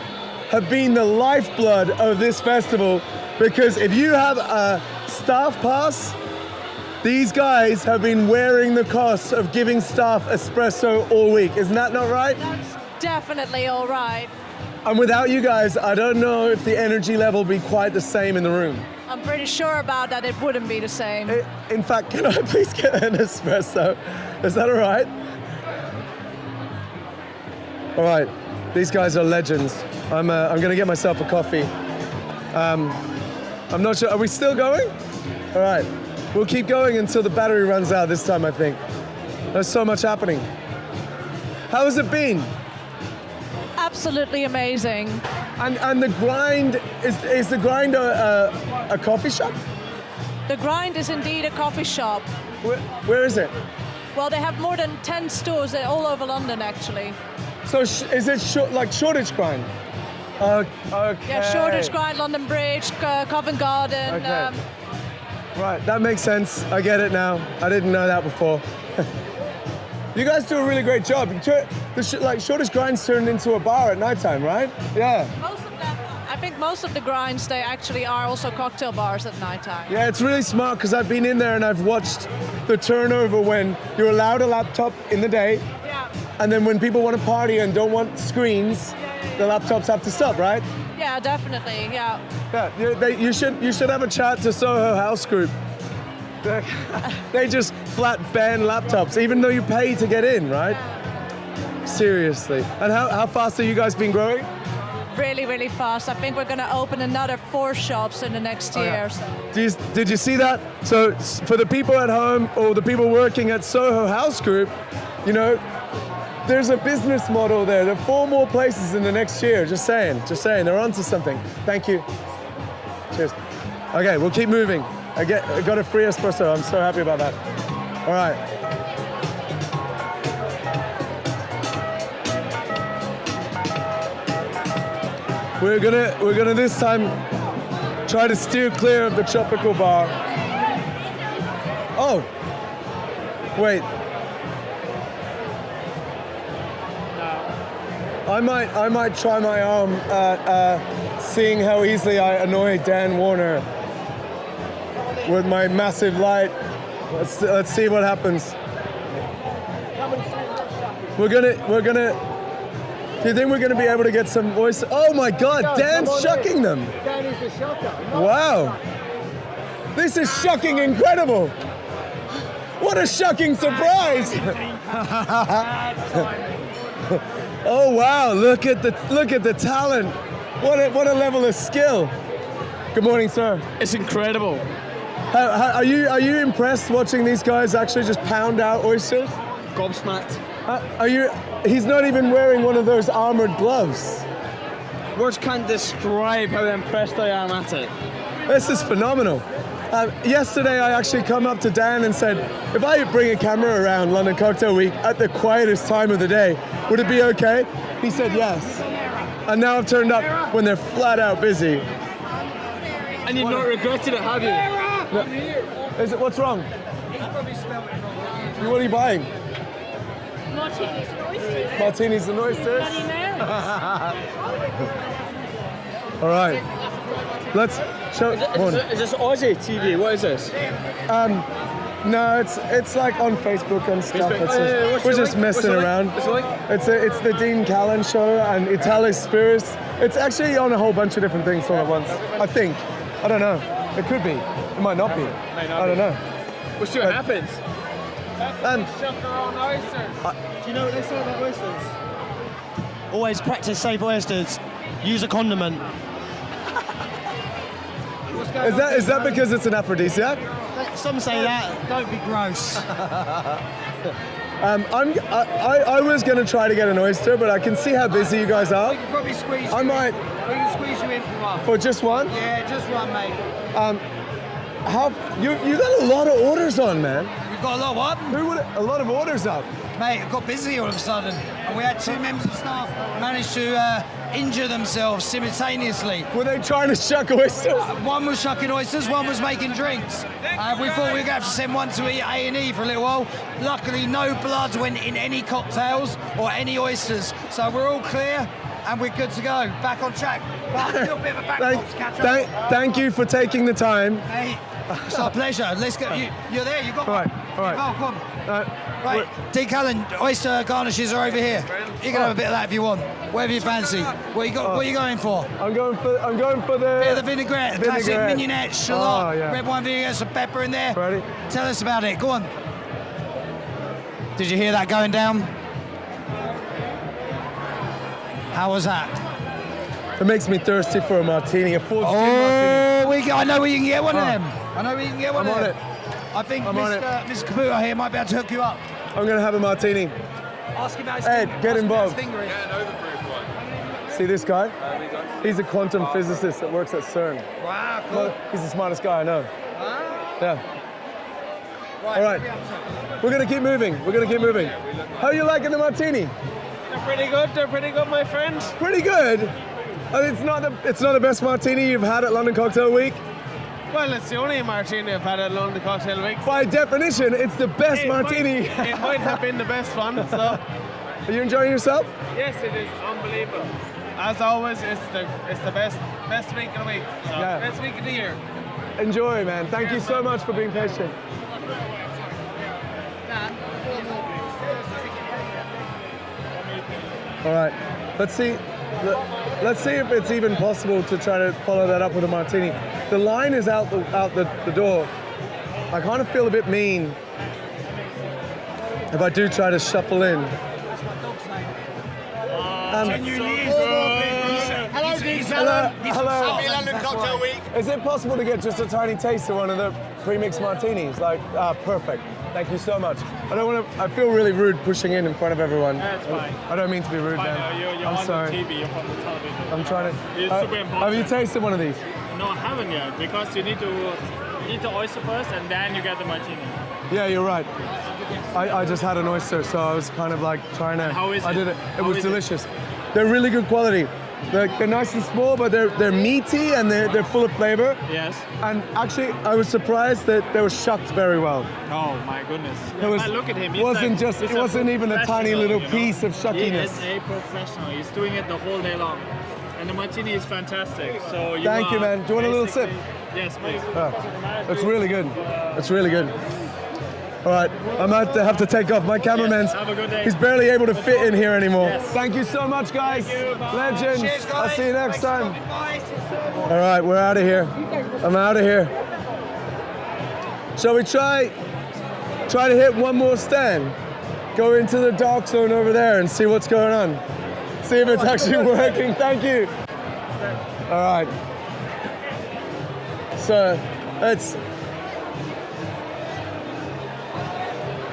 have been the lifeblood of this festival, because if you have a staff pass, these guys have been wearing the cost of giving staff espresso all week. Isn't that not right?
That's definitely all right.
And without you guys, I don't know if the energy level would be quite the same in the room.
I'm pretty sure about that. It wouldn't be the same.
In fact, can I please get an espresso? Is that all right? All right, these guys are legends. I'm gonna get myself a coffee. I'm not sure, are we still going? All right, we'll keep going until the battery runs out this time, I think. There's so much happening. How has it been?
Absolutely amazing.
And the grind, is the grind a coffee shop?
The Grind is indeed a coffee shop.
Where is it?
Well, they have more than 10 stores all over London, actually.
So is it like Shoreditch Grind? Okay.
Yeah, Shoreditch Grind, London Bridge, Covent Garden.
Okay. Right, that makes sense. I get it now. I didn't know that before. You guys do a really great job. Like Shoreditch Grind's turned into a bar at nighttime, right? Yeah.
I think most of the grinds, they actually are also cocktail bars at nighttime.
Yeah, it's really smart because I've been in there and I've watched the turnover when you're allowed a laptop in the day, and then when people want to party and don't want screens, the laptops have to stop, right?
Yeah, definitely, yeah.
Yeah, you should have a chat to Soho House Group. They just flat ban laptops, even though you pay to get in, right? Seriously. And how fast have you guys been growing?
Really, really fast. I think we're going to open another 4 shops in the next year. So.
Did you see that? So for the people at home or the people working at Soho House Group, you know, there's a business model there. There are 4 more places in the next year. Just saying. They're onto something. Thank you. Cheers. Okay, we'll keep moving. I got a free espresso. I'm so happy about that. All right. We're gonna this time try to steer clear of the tropical bar. Oh, wait. I might try my arm at seeing how easily I annoy Dan Warner with my massive light. Let's see what happens. We're gonna. Do you think we're gonna be able to get some oyster? Oh my God, Dan's shucking them.
Dan is the shucker.
Wow. This is shucking incredible. What a shucking surprise. Oh wow, look at the talent. What a level of skill. Good morning, sir.
It's incredible.
Are you impressed watching these guys actually just pound out oysters?
Gobsmacked.
He's not even wearing one of those armored gloves.
Words can't describe how impressed I am at it.
This is phenomenal. Yesterday I actually come up to Dan and said, if I bring a camera around London Cocktail Week at the quietest time of the day, would it be okay? He said yes. And now I've turned up when they're flat out busy.
And you've not regretted it, have you?
No. Is it, what's wrong? What are you buying?
Martinis and oysters.
Martinis and oysters?
Bloody Marys.
All right. Let's show.
Is this Aussie TV? What is this?
No, it's like on Facebook and stuff.
Facebook.
We're just messing around. It's the Dean Callan show and Italis Spirits. It's actually on a whole bunch of different things all at once. I think. I don't know. It could be. It might not be. I don't know.
We'll see what happens.
Do you know what they say about oysters? Always practice safe oysters. Use a condiment.
Is that because it's an aphrodisiac?
Some say that. Don't be gross.
I was going to try to get an oyster, but I can see how busy you guys are.
We can probably squeeze you
We
can squeeze you in for one.
For just one?
Yeah, just one, mate.
You got a lot of orders on, man.
We've got a lot of what?
A lot of orders up.
Mate, it got busy all of a sudden. And we had two members of staff manage to injure themselves simultaneously.
Were they trying to shuck oysters?
One was shucking oysters, one was making drinks. We thought we were going to have to send one to A&E for a little while. Luckily, no blood went in any cocktails or any oysters. So we're all clear and we're good to go. Back on track. But a little bit of a backlog to catch up.
Thank you for taking the time.
Hey, it's our pleasure. Let's go. You're there, you got one.
All right.
Oh, come on. Right, Dean Callan, oyster garnishes are over here. You can have a bit of that if you want. Whatever you fancy. What are you going for?
I'm going for the
bit of the vinaigrette. Classic mignonette, shallot, red wine vinegar, some pepper in there.
Ready?
Tell us about it. Go on. Did you hear that going down? How was that?
It makes me thirsty for a martini, a full martini.
I know where you can get one of them. I know where you can get one
I'm
of
on
them. I think Mr. Caputo here might be able to hook you up.
I'm going to have a martini.
Ask him about his
Ed, get involved.
Overproof one.
See this guy? He's a quantum physicist that works at CERN.
Wow, cool.
He's the smartest guy I know. Yeah.
Right,
all right. We're going to keep moving. How are you liking the martini?
They're pretty good. They're pretty good, my friends.
Pretty good? It's not the best martini you've had at London Cocktail Week?
Well, it's the only martini I've had at London Cocktail Week.
By definition, it's the best martini.
It might have been the best one. So.
Are you enjoying yourself?
Yes, it is unbelievable. As always, it's the best week of the week. So best week of the year.
Enjoy, man. Thank you so much for being patient. All right, let's see if it's even possible to try to follow that up with a martini. The line is out the door. I kind of feel a bit mean if I do try to shuffle in.
Can you leave? Hello, Dean Callan.
Hello.
Happy London Cocktail Week.
Is it possible to get just a tiny taste of one of the pre-mixed martinis? Perfect. Thank you so much. I feel really rude pushing in front of everyone.
That's fine.
I don't mean to be rude,
Fine,
man.
you're
I'm
on
sorry.
the TV, you're on the television.
I'm trying to.
It's super important.
Have you tasted one of these?
No, I haven't yet, because you need to eat the oyster first and then you get the martini.
Yeah, you're right. I just had an oyster, so I was kind of like trying to.
How is it?
I did it. It
How
was
is it?
delicious. They're really good quality. They're nice and small, but they're meaty and they're full of flavor.
Yes.
And actually, I was surprised that they were shucked very well.
Oh my goodness.
It was,
Look at him.
It wasn't even a tiny little piece of
He
shuckiness.
is a professional. He's doing it the whole day long. And the martini is fantastic. So
Thank you, man. Do you want a little sip?
Yes, please.
It's really good. It's really good. All right, I might have to take off. My cameraman's,
have a good day.
he's barely able to fit in here anymore.
Yes.
Thank you so much, guys. Legends.
Cheers, guys.
I'll see you next
Thanks
time.
for coming by.
All right, we're out of here. I'm out of here. Shall we try to hit one more stand? Go into the dark zone over there and see what's going on. See if it's actually working. Thank you. All right. So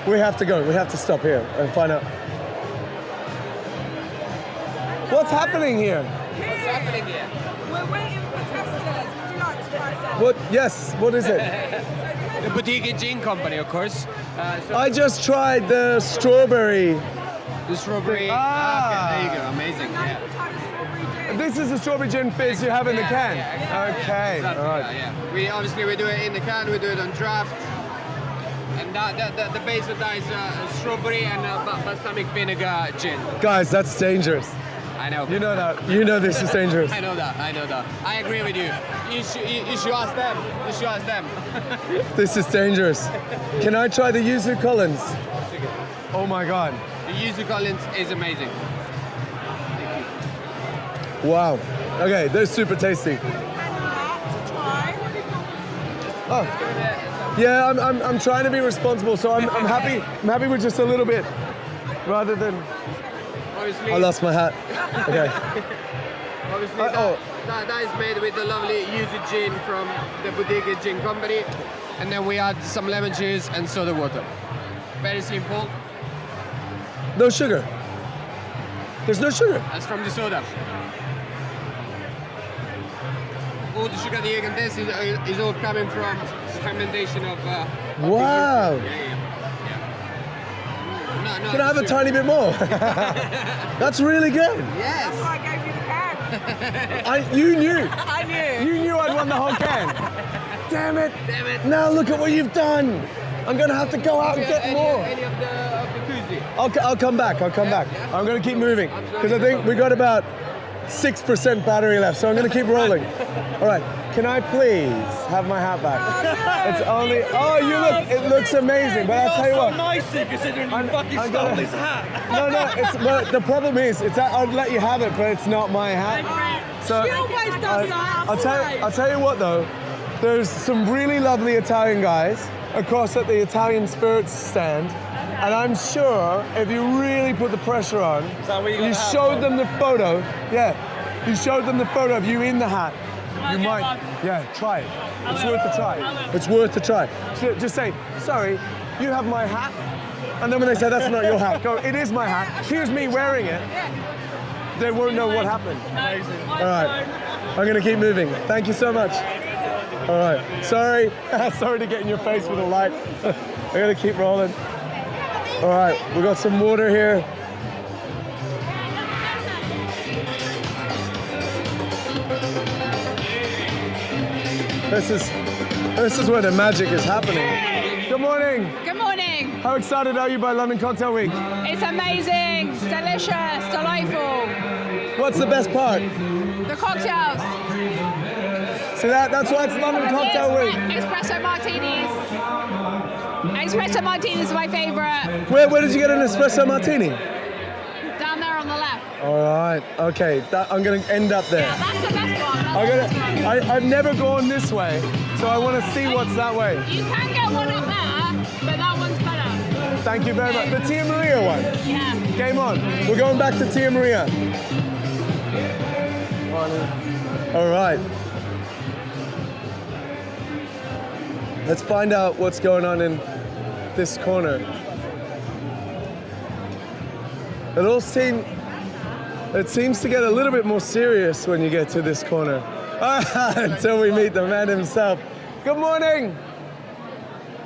we have to go. We have to stop here and find out. What's happening here?
What's happening here? We're waiting for testers. Would you like to try some?
What? Yes. What is it?
The Boutique Gin Company, of course.
I just tried the strawberry.
The strawberry.
Ah.
Okay, there you go. Amazing. Yeah.
This is the strawberry gin fizz you have in the can. Okay.
Exactly,
All right.
yeah. We do it in the can. We do it on draft. And the base of that is strawberry and balsamic vinegar gin.
Guys, that's dangerous.
I know.
You know that. You know this is dangerous.
I know that. I agree with you. You should ask them. You should ask them.
This is dangerous. Can I try the Yuzu Collins? Oh my God.
The Yuzu Collins is amazing.
Wow. Okay, they're super tasty. Oh. Yeah, I'm trying to be responsible, so I'm happy. I'm happy with just a little bit, rather than.
Obviously.
I lost my hat. Okay.
Obviously, that is made with the lovely Yuzu gin from the Boutique Gin Company, and then we add some lemon juice and soda water. Very simple.
No sugar. There's no sugar.
That's from the soda. All the sugar that you can taste is all coming from the fermentation of.
Wow. Can I have a tiny bit more? That's really good.
Yes.
That's why I gave you the can.
You knew.
I knew.
You knew I'd won the whole can. Damn it. Now look at what you've done. I'm gonna have to go out and get more.
Any of the koozie?
I'll come back. I'm gonna keep moving because I think we got about 6% battery left, so I'm gonna keep rolling. All right. Can I please have my hat back? It's only. Oh, you look. It looks amazing. But I'll tell you what.Nicey
considering you fucking stole his hat.
No. But the problem is, I'd let you have it, but it's not my hat. So
She always does that.
I'll tell you what though. There's some really lovely Italian guys across at the Italian Spirits stand, and I'm sure if you really put the pressure on, you showed them the photo. Yeah, you showed them the photo of you in the hat. You might. Yeah, try it. It's worth a try. It's worth a try. So just say, sorry, you have my hat. And then when they say that's not your hat, go, it is my hat. Here's me wearing it. They won't know what happened. All right. I'm going to keep moving. Thank you so much. All right. Sorry. Sorry to get in your face with a light. I got to keep rolling. All right. We got some water here. This is where the magic is happening. Good morning.
Good morning.
How excited are you by London Cocktail Week?
It's amazing, delicious, delightful.
What's the best part?
The cocktails.
See that's why it's London Cocktail Week.
Espresso martinis. Espresso martinis are my favourite.
Where did you get an espresso martini?
Down there on the left.
All right. Okay. I'm going to end up there.
Yeah, that's the best one.
I've never gone this way, so I want to see what's that way.
You can get one up there, but that one's better.
Thank you very much. The Tia Maria one?
Yeah.
Game on. We're going back to Tia Maria. All right. Let's find out what's going on in this corner. It seems to get a little bit more serious when you get to this corner. Until we meet the man himself. Good morning.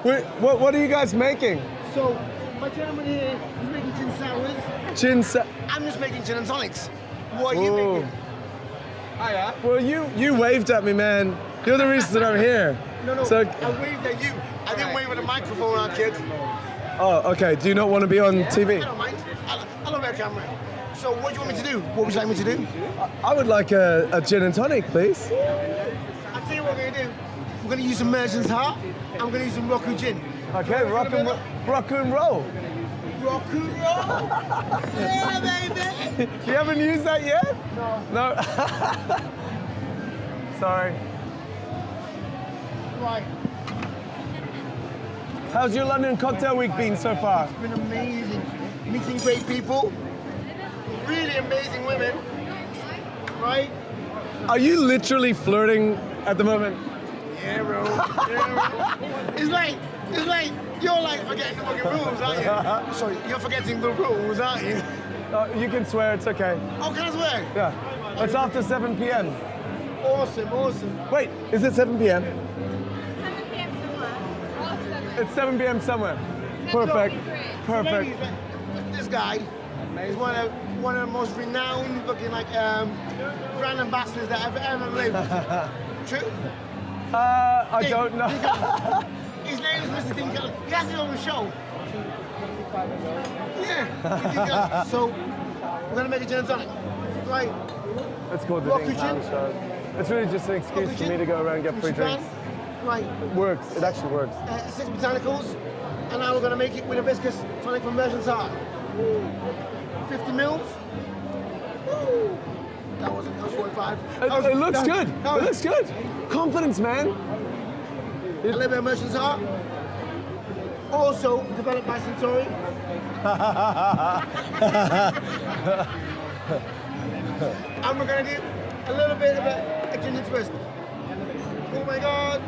What are you guys making?
So, my gentleman here is making gin sours.
I'm
just making gin and tonics. What are you making?
Hiya.
Well, you waved at me, man. You're the reason that I'm here.
No,
So,
I waved at you. I didn't wave at the microphone, kid.
oh, okay. Do you not want to be on TV?
I don't mind. I love that camera. So what do you want me to do? What would you like me to do?
I would like a gin and tonic, please.
I'll tell you what we're going to do. We're going to use some Merchant's Heart. And we're going to use some Roku Gin.
Okay, rock and roll.
Roku Roll. Yeah, baby.
You haven't used that yet? No. Sorry.
Right.
How's your London cocktail week been so far?
It's been amazing. Meeting great people. Really amazing women. Right?
Are you literally flirting at the moment?
Yeah, bro. It's like you're like forgetting the fucking rules, aren't you? Sorry, you're forgetting the rules, aren't you?
You can swear, it's okay.
Oh, can I swear?
Yeah. It's after 7 p.m.
Awesome.
Wait, is it 7 p.m.?
7 p.m. somewhere.
It's 7 p.m. somewhere. Perfect. Perfect.
This guy is one of the most renowned fucking brand ambassadors that I've ever lived with. True?
I don't know.
His name is Mr. Dean Kelly. He has his own show. Yeah. So we're gonna make a gin and tonic, right?
It's called the Dean Kelly Show. It's really just an excuse for me to go around and get free drinks.
Right.
It works. It actually works.
6 botanicals, and now we're gonna make it with hibiscus tonic from Merchant's Heart. 50 mils. That was 45.
It looks good. It looks good. Confidence, man.
A little bit of Merchant's Heart. Also developed by Centauri. And we're gonna do a little bit of a ginger twist. Oh my God!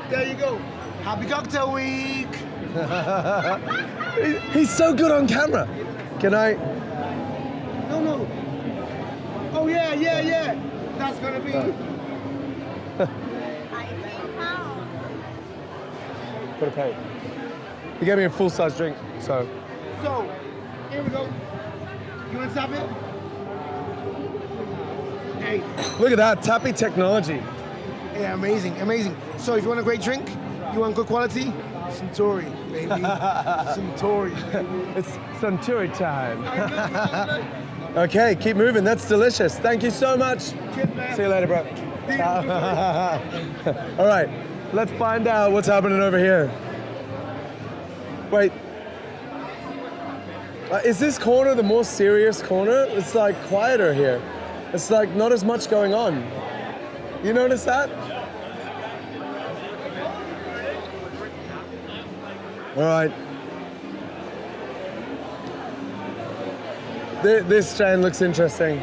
There you go. Happy cocktail week.
He's so good on camera. Can I?
No. Oh yeah. That's gonna be.
Gotta pay. He gave me a full-size drink, so.
So, here we go. You want to tap it? Hey.
Look at that, tappy technology.
Yeah, amazing. So if you want a great drink, you want good quality, Centauri, baby. Centauri, baby.
It's Centauri time. Okay, keep moving. That's delicious. Thank you so much. See you later, bro. All right, let's find out what's happening over here. Wait. Is this corner the more serious corner? It's like quieter here. It's like not as much going on. You notice that? All right. This strand looks interesting.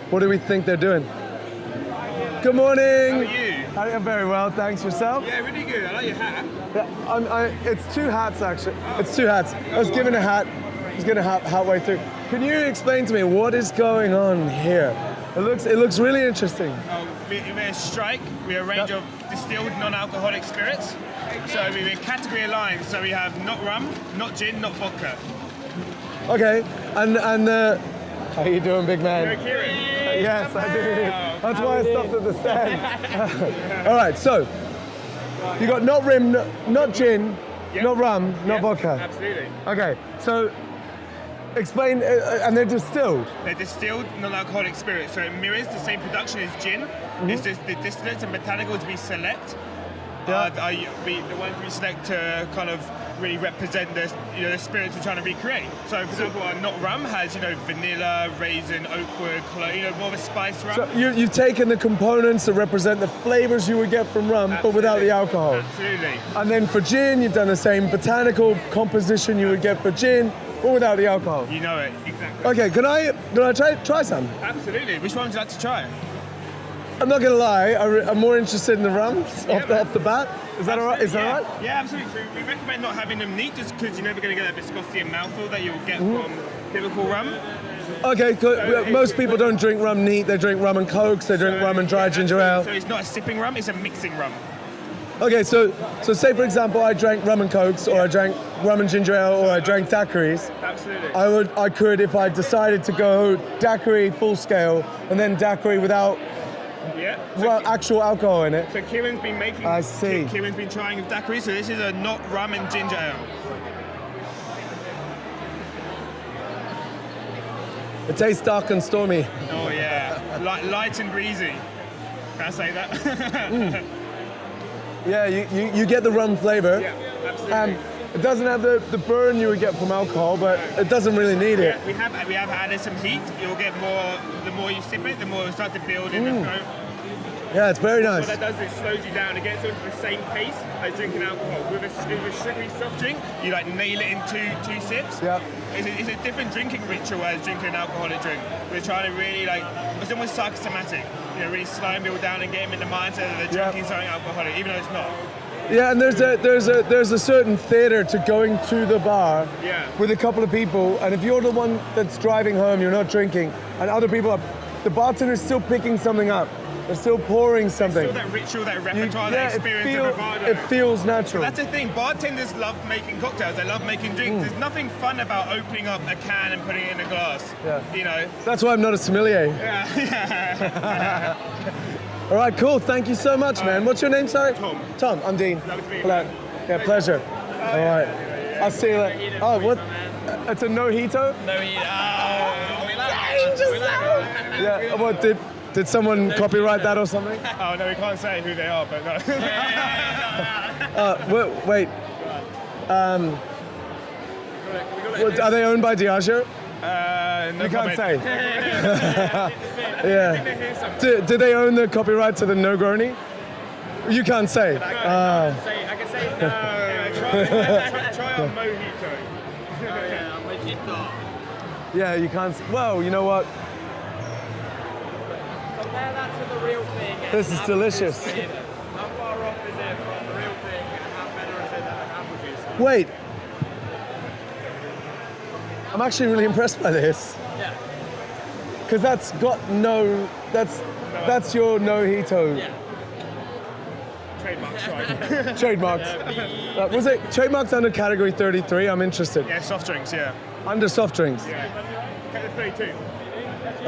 What do we think they're doing? Good morning.
How are you?
I'm very well, thanks. Yourself?
Yeah, really good. I like your hat.
Yeah, it's 2 hats actually. It's 2 hats. I was given a hat. I was getting a hat halfway through. Can you explain to me what is going on here? It looks really interesting.
We're a strike. We're a range of distilled non-alcoholic spirits. So we're category aligned. So we have not rum, not gin, not vodka.
Okay, and how you doing, big man?
You're a Kieran.
Yes, I do. That's why I stopped at the stand. All right, so you got not rim, not gin, not rum, not vodka.
Absolutely.
Okay, so explain, and they're distilled.
They're distilled non-alcoholic spirits, so it mirrors the same production as gin. It's just the distillates and botanicals we select. The ones we select to kind of really represent the spirits we're trying to recreate. So, for example, our not rum has vanilla, raisin, oakwood, more of a spice rum.
So you've taken the components that represent the flavors you would get from rum, but without the alcohol.
Absolutely.
And then for gin, you've done the same botanical composition you would get for gin, but without the alcohol.
You know it, exactly.
Okay, can I try some?
Absolutely. Which one would you like to try?
I'm not gonna lie, I'm more interested in the rum off the bat. Is that all right? Is that all right?
Yeah, absolutely. So we recommend not having them neat just because you're never going to get that viscosity and mouthfeel that you'll get from typical rum.
Okay, good. Most people don't drink rum neat, they drink rum and cokes, they drink rum and dry ginger ale.
So it's not a sipping rum, it's a mixing rum.
Okay, so say for example, I drank rum and cokes, or I drank rum and ginger ale, or I drank daiquiris.
Absolutely.
I could, if I decided to go daiquiri full scale, and then daiquiri without actual alcohol in it.
So Kieran's been making.
I see.
Kieran's been trying a daiquiri. So this is a not rum and ginger ale.
It tastes dark and stormy.
Oh yeah, light and breezy. Can I say that?
Yeah, you get the rum flavor.
Yeah, absolutely.
It doesn't have the burn you would get from alcohol, but it doesn't really need it.
We have added some heat. You'll get more. The more you sip it, the more it'll start to build in the throat.
Yeah, it's very nice.
What that does is it slows you down. It gets into the same pace as drinking alcohol. With a sugary soft drink, you like nail it in two sips.
Yeah.
It's a different drinking ritual as drinking an alcoholic drink. We're trying to really it's almost psychosomatic. You know, really slowing people down and getting them in the mindset that they're drinking something alcoholic, even though it's not.
Yeah, and there's a certain theater to going to the bar with a couple of people, and if you're the one that's driving home, you're not drinking, and other people the bartender's still picking something up. They're still pouring something.
Still that ritual, that repertoire, that experience, the bravado.
It feels natural.
That's the thing. Bartenders love making cocktails. They love making drinks. There's nothing fun about opening up a can and putting it in a glass.
Yeah.
You know.
That's why I'm not a sommelier.
Yeah.
All right, cool. Thank you so much, man. What's your name, sorry?
Tom.
Tom. I'm Dean.
Lovely to meet you.
Hello. Yeah, pleasure. All right. I'll see you later. Oh, what? It's a mojito?
We like
Yeah. What did someone copyright that or something?
Oh no, we can't say who they are, but no.
Wait. Are they owned by Diageo?
No
you can't
comment.
say. Yeah. Do they own the copyright to the Negroni? You can't say.
I can say no. Try our mojito.
Yeah, you can't. Well, you know what?
Compare that to the real thing.
This is delicious.
How far off is it from the real thing, and how better is it than an apple juice?
Wait. I'm actually really impressed by this.
Yeah.
Because that's got that's your mojito.
Yeah.
Trademark, sorry.
Trademarked. Was it trademarked under category 33? I'm interested.
Yeah, soft drinks, yeah.
Under soft drinks?
Yeah. Category 32.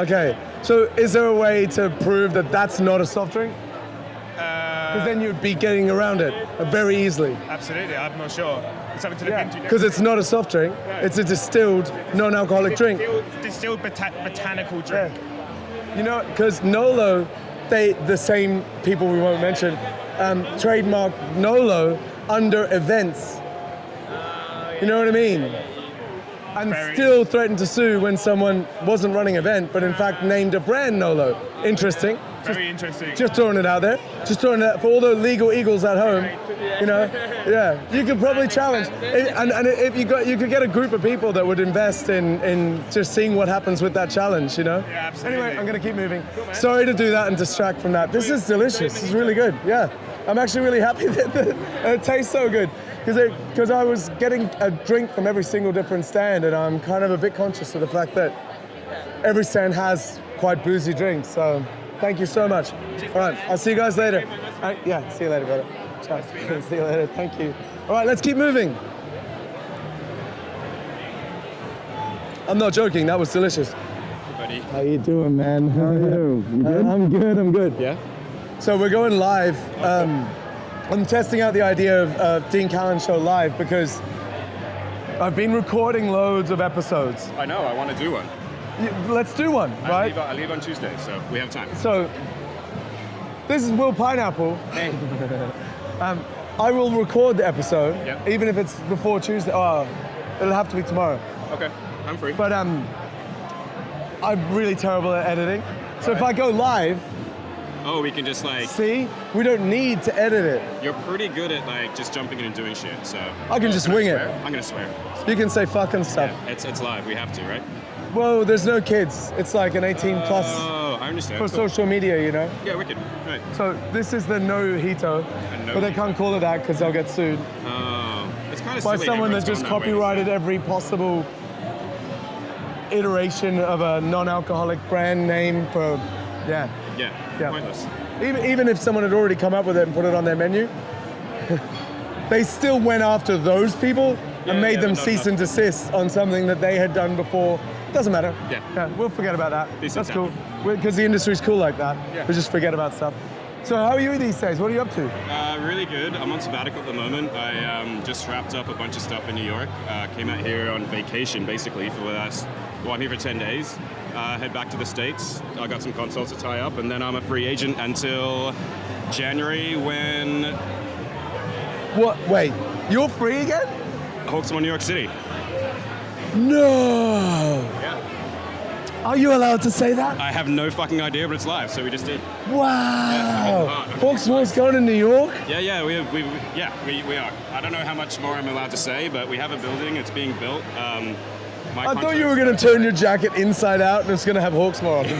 Okay. So is there a way to prove that that's not a soft drink? Because then you'd be getting around it very easily.
Absolutely, I'm not sure. It's something to look into.
Because it's not a soft drink.
No.
It's a distilled, non-alcoholic drink.
Distilled botanical drink.
Yeah. You know, because Nolo, the same people we won't mention, trademarked Nolo under events. You know what I mean? And still threatened to sue when someone wasn't running an event, but in fact named a brand Nolo. Interesting.
Very interesting.
Just throwing it out there. Just throwing it out for all the legal eagles at home. You know, yeah. You could probably challenge, and if you could get a group of people that would invest in just seeing what happens with that challenge. You know.
Yeah, absolutely.
Anyway, I'm gonna keep moving. Sorry to do that and distract from that. This is delicious. This is really good. Yeah, I'm actually really happy that it tastes so good. Because I was getting a drink from every single different stand, and I'm kind of a bit conscious of the fact that every stand has quite boozy drinks. So thank you so much. All right, I'll see you guys later. Yeah, see you later, brother. Ciao. See you later. Thank you. All right, let's keep moving. I'm not joking. That was delicious.
Buddy.
How you doing, man? How are you? You good? I'm good.
Yeah.
So we're going live. I'm testing out the idea of Dean Callan Show live because I've been recording loads of episodes.
I know, I want to do one.
Let's do one, right?
I leave on Tuesday, so we have time.
So, this is Will Pineapple.
Hey.
I will record the episode,
Yep.
even if it's before Tuesday. Oh, it'll have to be tomorrow.
Okay, I'm free.
But I'm really terrible at editing. So if I go live,
oh, we can just like...
see, we don't need to edit it.
You're pretty good at like just jumping in and doing shit, so...
I can just wing it.
I'm gonna swear.
You can say fuck and stuff.
Yeah, it's live, we have to, right?
Well, there's no kids. It's like an 18 plus
Oh, I understand.
for
Cool.
social media, you know?
Yeah, wicked. Right.
So this is the no-hito, but they can't call it that because they'll get sued
Oh, it's kind of
by
silly.
someone that
everyone's
just
going that way.
copyrighted every possible iteration of a non-alcoholic brand name for, yeah.
Yeah, pointless.
Even if someone had already come up with it and put it on their menu, they still went after those people and made them
but not
cease
enough.
and desist on something that they had done before. Doesn't matter.
Yeah.
We'll forget about that.
These
That's
things
cool. Because the industry's cool like that.
Yeah.
We just forget about stuff. So how are you these days? What are you up to?
Really good. I'm on sabbatical at the moment. I just wrapped up a bunch of stuff in New York. Came out here on vacation, basically, for the last... Well, I'm here for 10 days. Head back to the States. I got some consults to tie up, and then I'm a free agent until January when...
What? Wait, you're free again?
Hawksmoor, New York City.
No!
Yeah.
Are you allowed to say that?
I have no fucking idea, but it's live, so we just did.
Wow! Hawksmoor's going to New York?
Yeah, we are. I don't know how much more I'm allowed to say, but we have a building. It's being built.
I thought you were going to turn your jacket inside out and it's going to have Hawksmoor on the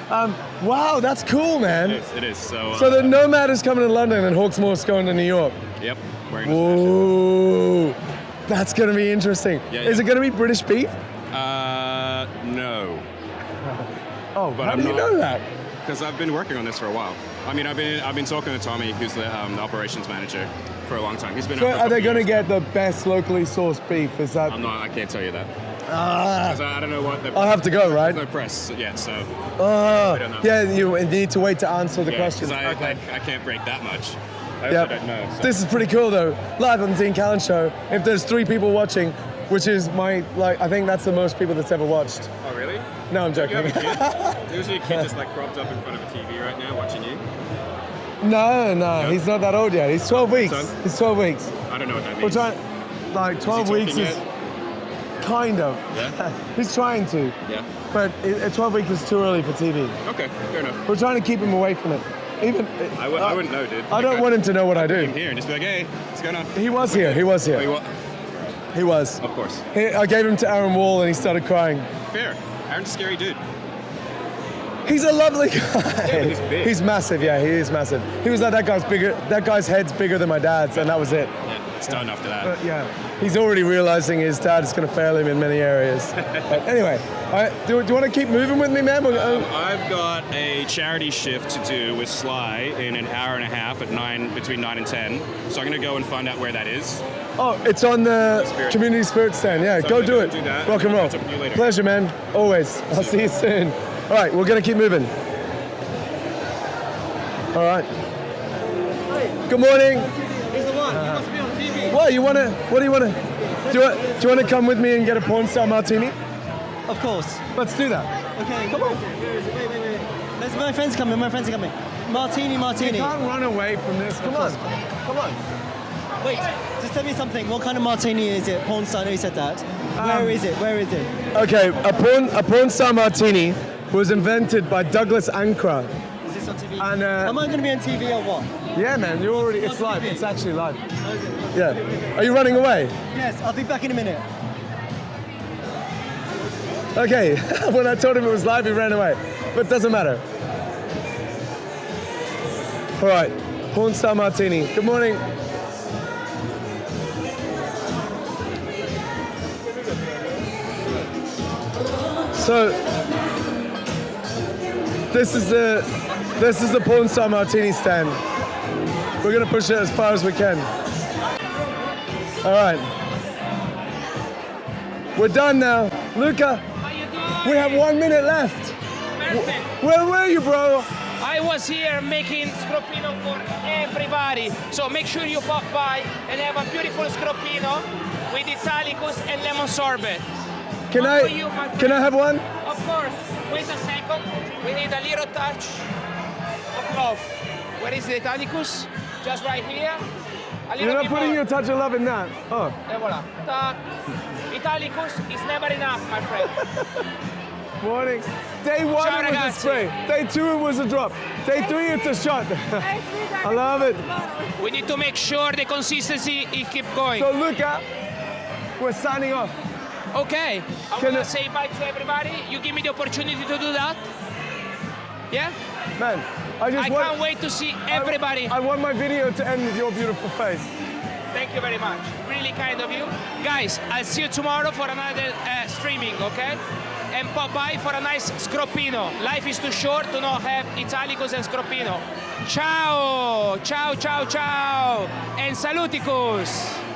back. Wow, that's cool, man.
It is. So
the Nomad is coming to London and Hawksmoor's going to New York.
Yep.
Whoa, that's going to be interesting.
Yeah,
Is it going to be British beef?
No.
Oh,
but
how do you know that?
Because I've been working on this for a while. I mean, I've been talking to Tommy, who's the operations manager, for a long time. He's been.
So
up for a
are they
couple
going to
years.
get the best locally sourced beef? Is that?
I can't tell you that. Because I don't know what.
I'll have to go, right?
There's no press yet, so. We don't know.
Yeah, you need to wait to answer the question.
Because I can't break that much. I
Yep.
also don't know. So.
This is pretty cool though. Live on the Dean Callan Show. If there's 3 people watching, which is I think that's the most people that's ever watched.
Oh really?
No, I'm joking.
You have a kid? There's a kid just like propped up in front of a TV right now watching you.
No, he's not that old yet. He's 12 weeks.
Son?
He's 12 weeks.
I don't know what that
We're
means.
trying, like 12
he
weeks
talking
is
yet?
kind of.
Yeah.
He's trying to.
Yeah.
But 12 weeks is too early for TV.
Okay, fair enough.
We're trying to keep him away from it. Even
I wouldn't know, dude.
I don't want him to know what I do.
Him here and just be like, hey, what's going on?
He was here. He was here.
Oh,
He was.
Of course.
I gave him to Aaron Wall and he started crying.
Fair. Aaron's a scary dude.
He's a lovely guy.
Yeah, he's big.
He's massive. Yeah, he is massive. He was like, that guy's bigger. That guy's head's bigger than my dad's, and that was it.
Yeah, it's done after that.
But yeah, he's already realizing his dad is going to fail him in many areas. But anyway, do you want to keep moving with me, man?
I've got a charity shift to do with Sly in an hour and a half at between 9 and 10. So I'm going to go and find out where that is.
Oh, it's on the Community Spirit stand. Yeah,
So
go
I'm
do
gonna
it.
do that.
Rock and roll.
I'll catch up with you later.
Pleasure, man. Always. I'll see you soon. All right, we're going to keep moving. All right. Good morning.
He's the one. He must be on TV.
What do you want to? Do you want to come with me and get a porn star martini?
Of course.
Let's do that.
Okay, come on. Where is it? Wait. There's my friends coming. My friends are coming. Martini.
You can't run away from this. Come on. Come on.
Wait, just tell me something. What kind of martini is it? Porn star, I know you said that. Where is it?
Okay, a porn star martini was invented by Douglas Ankara.
Is this on TV?
And,
Am I going to be on TV or what?
Yeah, man, you're already. It's live. It's actually live. Yeah. Are you running away?
Yes, I'll be back in a minute.
Okay. When I told him it was live, he ran away. But it doesn't matter. All right. Porn star martini. Good morning. So this is the porn star martini stand. We're gonna push it as far as we can. All right. We're done now. Luca, we have 1 minute left. Where were you, bro?
I was here making scroppino for everybody. So make sure you pop by and have a beautiful scroppino with Italicus and lemon sorbet.
Can I have one?
Of course. Wait a second. We need a little touch of love. Where is the Italicus? Just right here. A little
You're not
bit
putting
more.
your touch of love in that. Oh.
Et voilà. Tac. Italicus is never enough, my friend.
Morning. Day 1
Ciao,
it was a
ragazzi.
spray. Day 2 it was a drop. Day 3 it's a shot. I love it.
We need to make sure the consistency is keep going.
So Luca, we're signing off.
Okay, I want to say bye to everybody. You give me the opportunity to do that. Yeah?
Man, I
can't wait to see everybody.
I want my video to end with your beautiful face.
Thank you very much. Really kind of you. Guys, I'll see you tomorrow for another streaming, okay? and pop by for a nice scroppino. Life is too short to not have Italicus and scroppino. Ciao, ciao, ciao, ciao, and saluticus.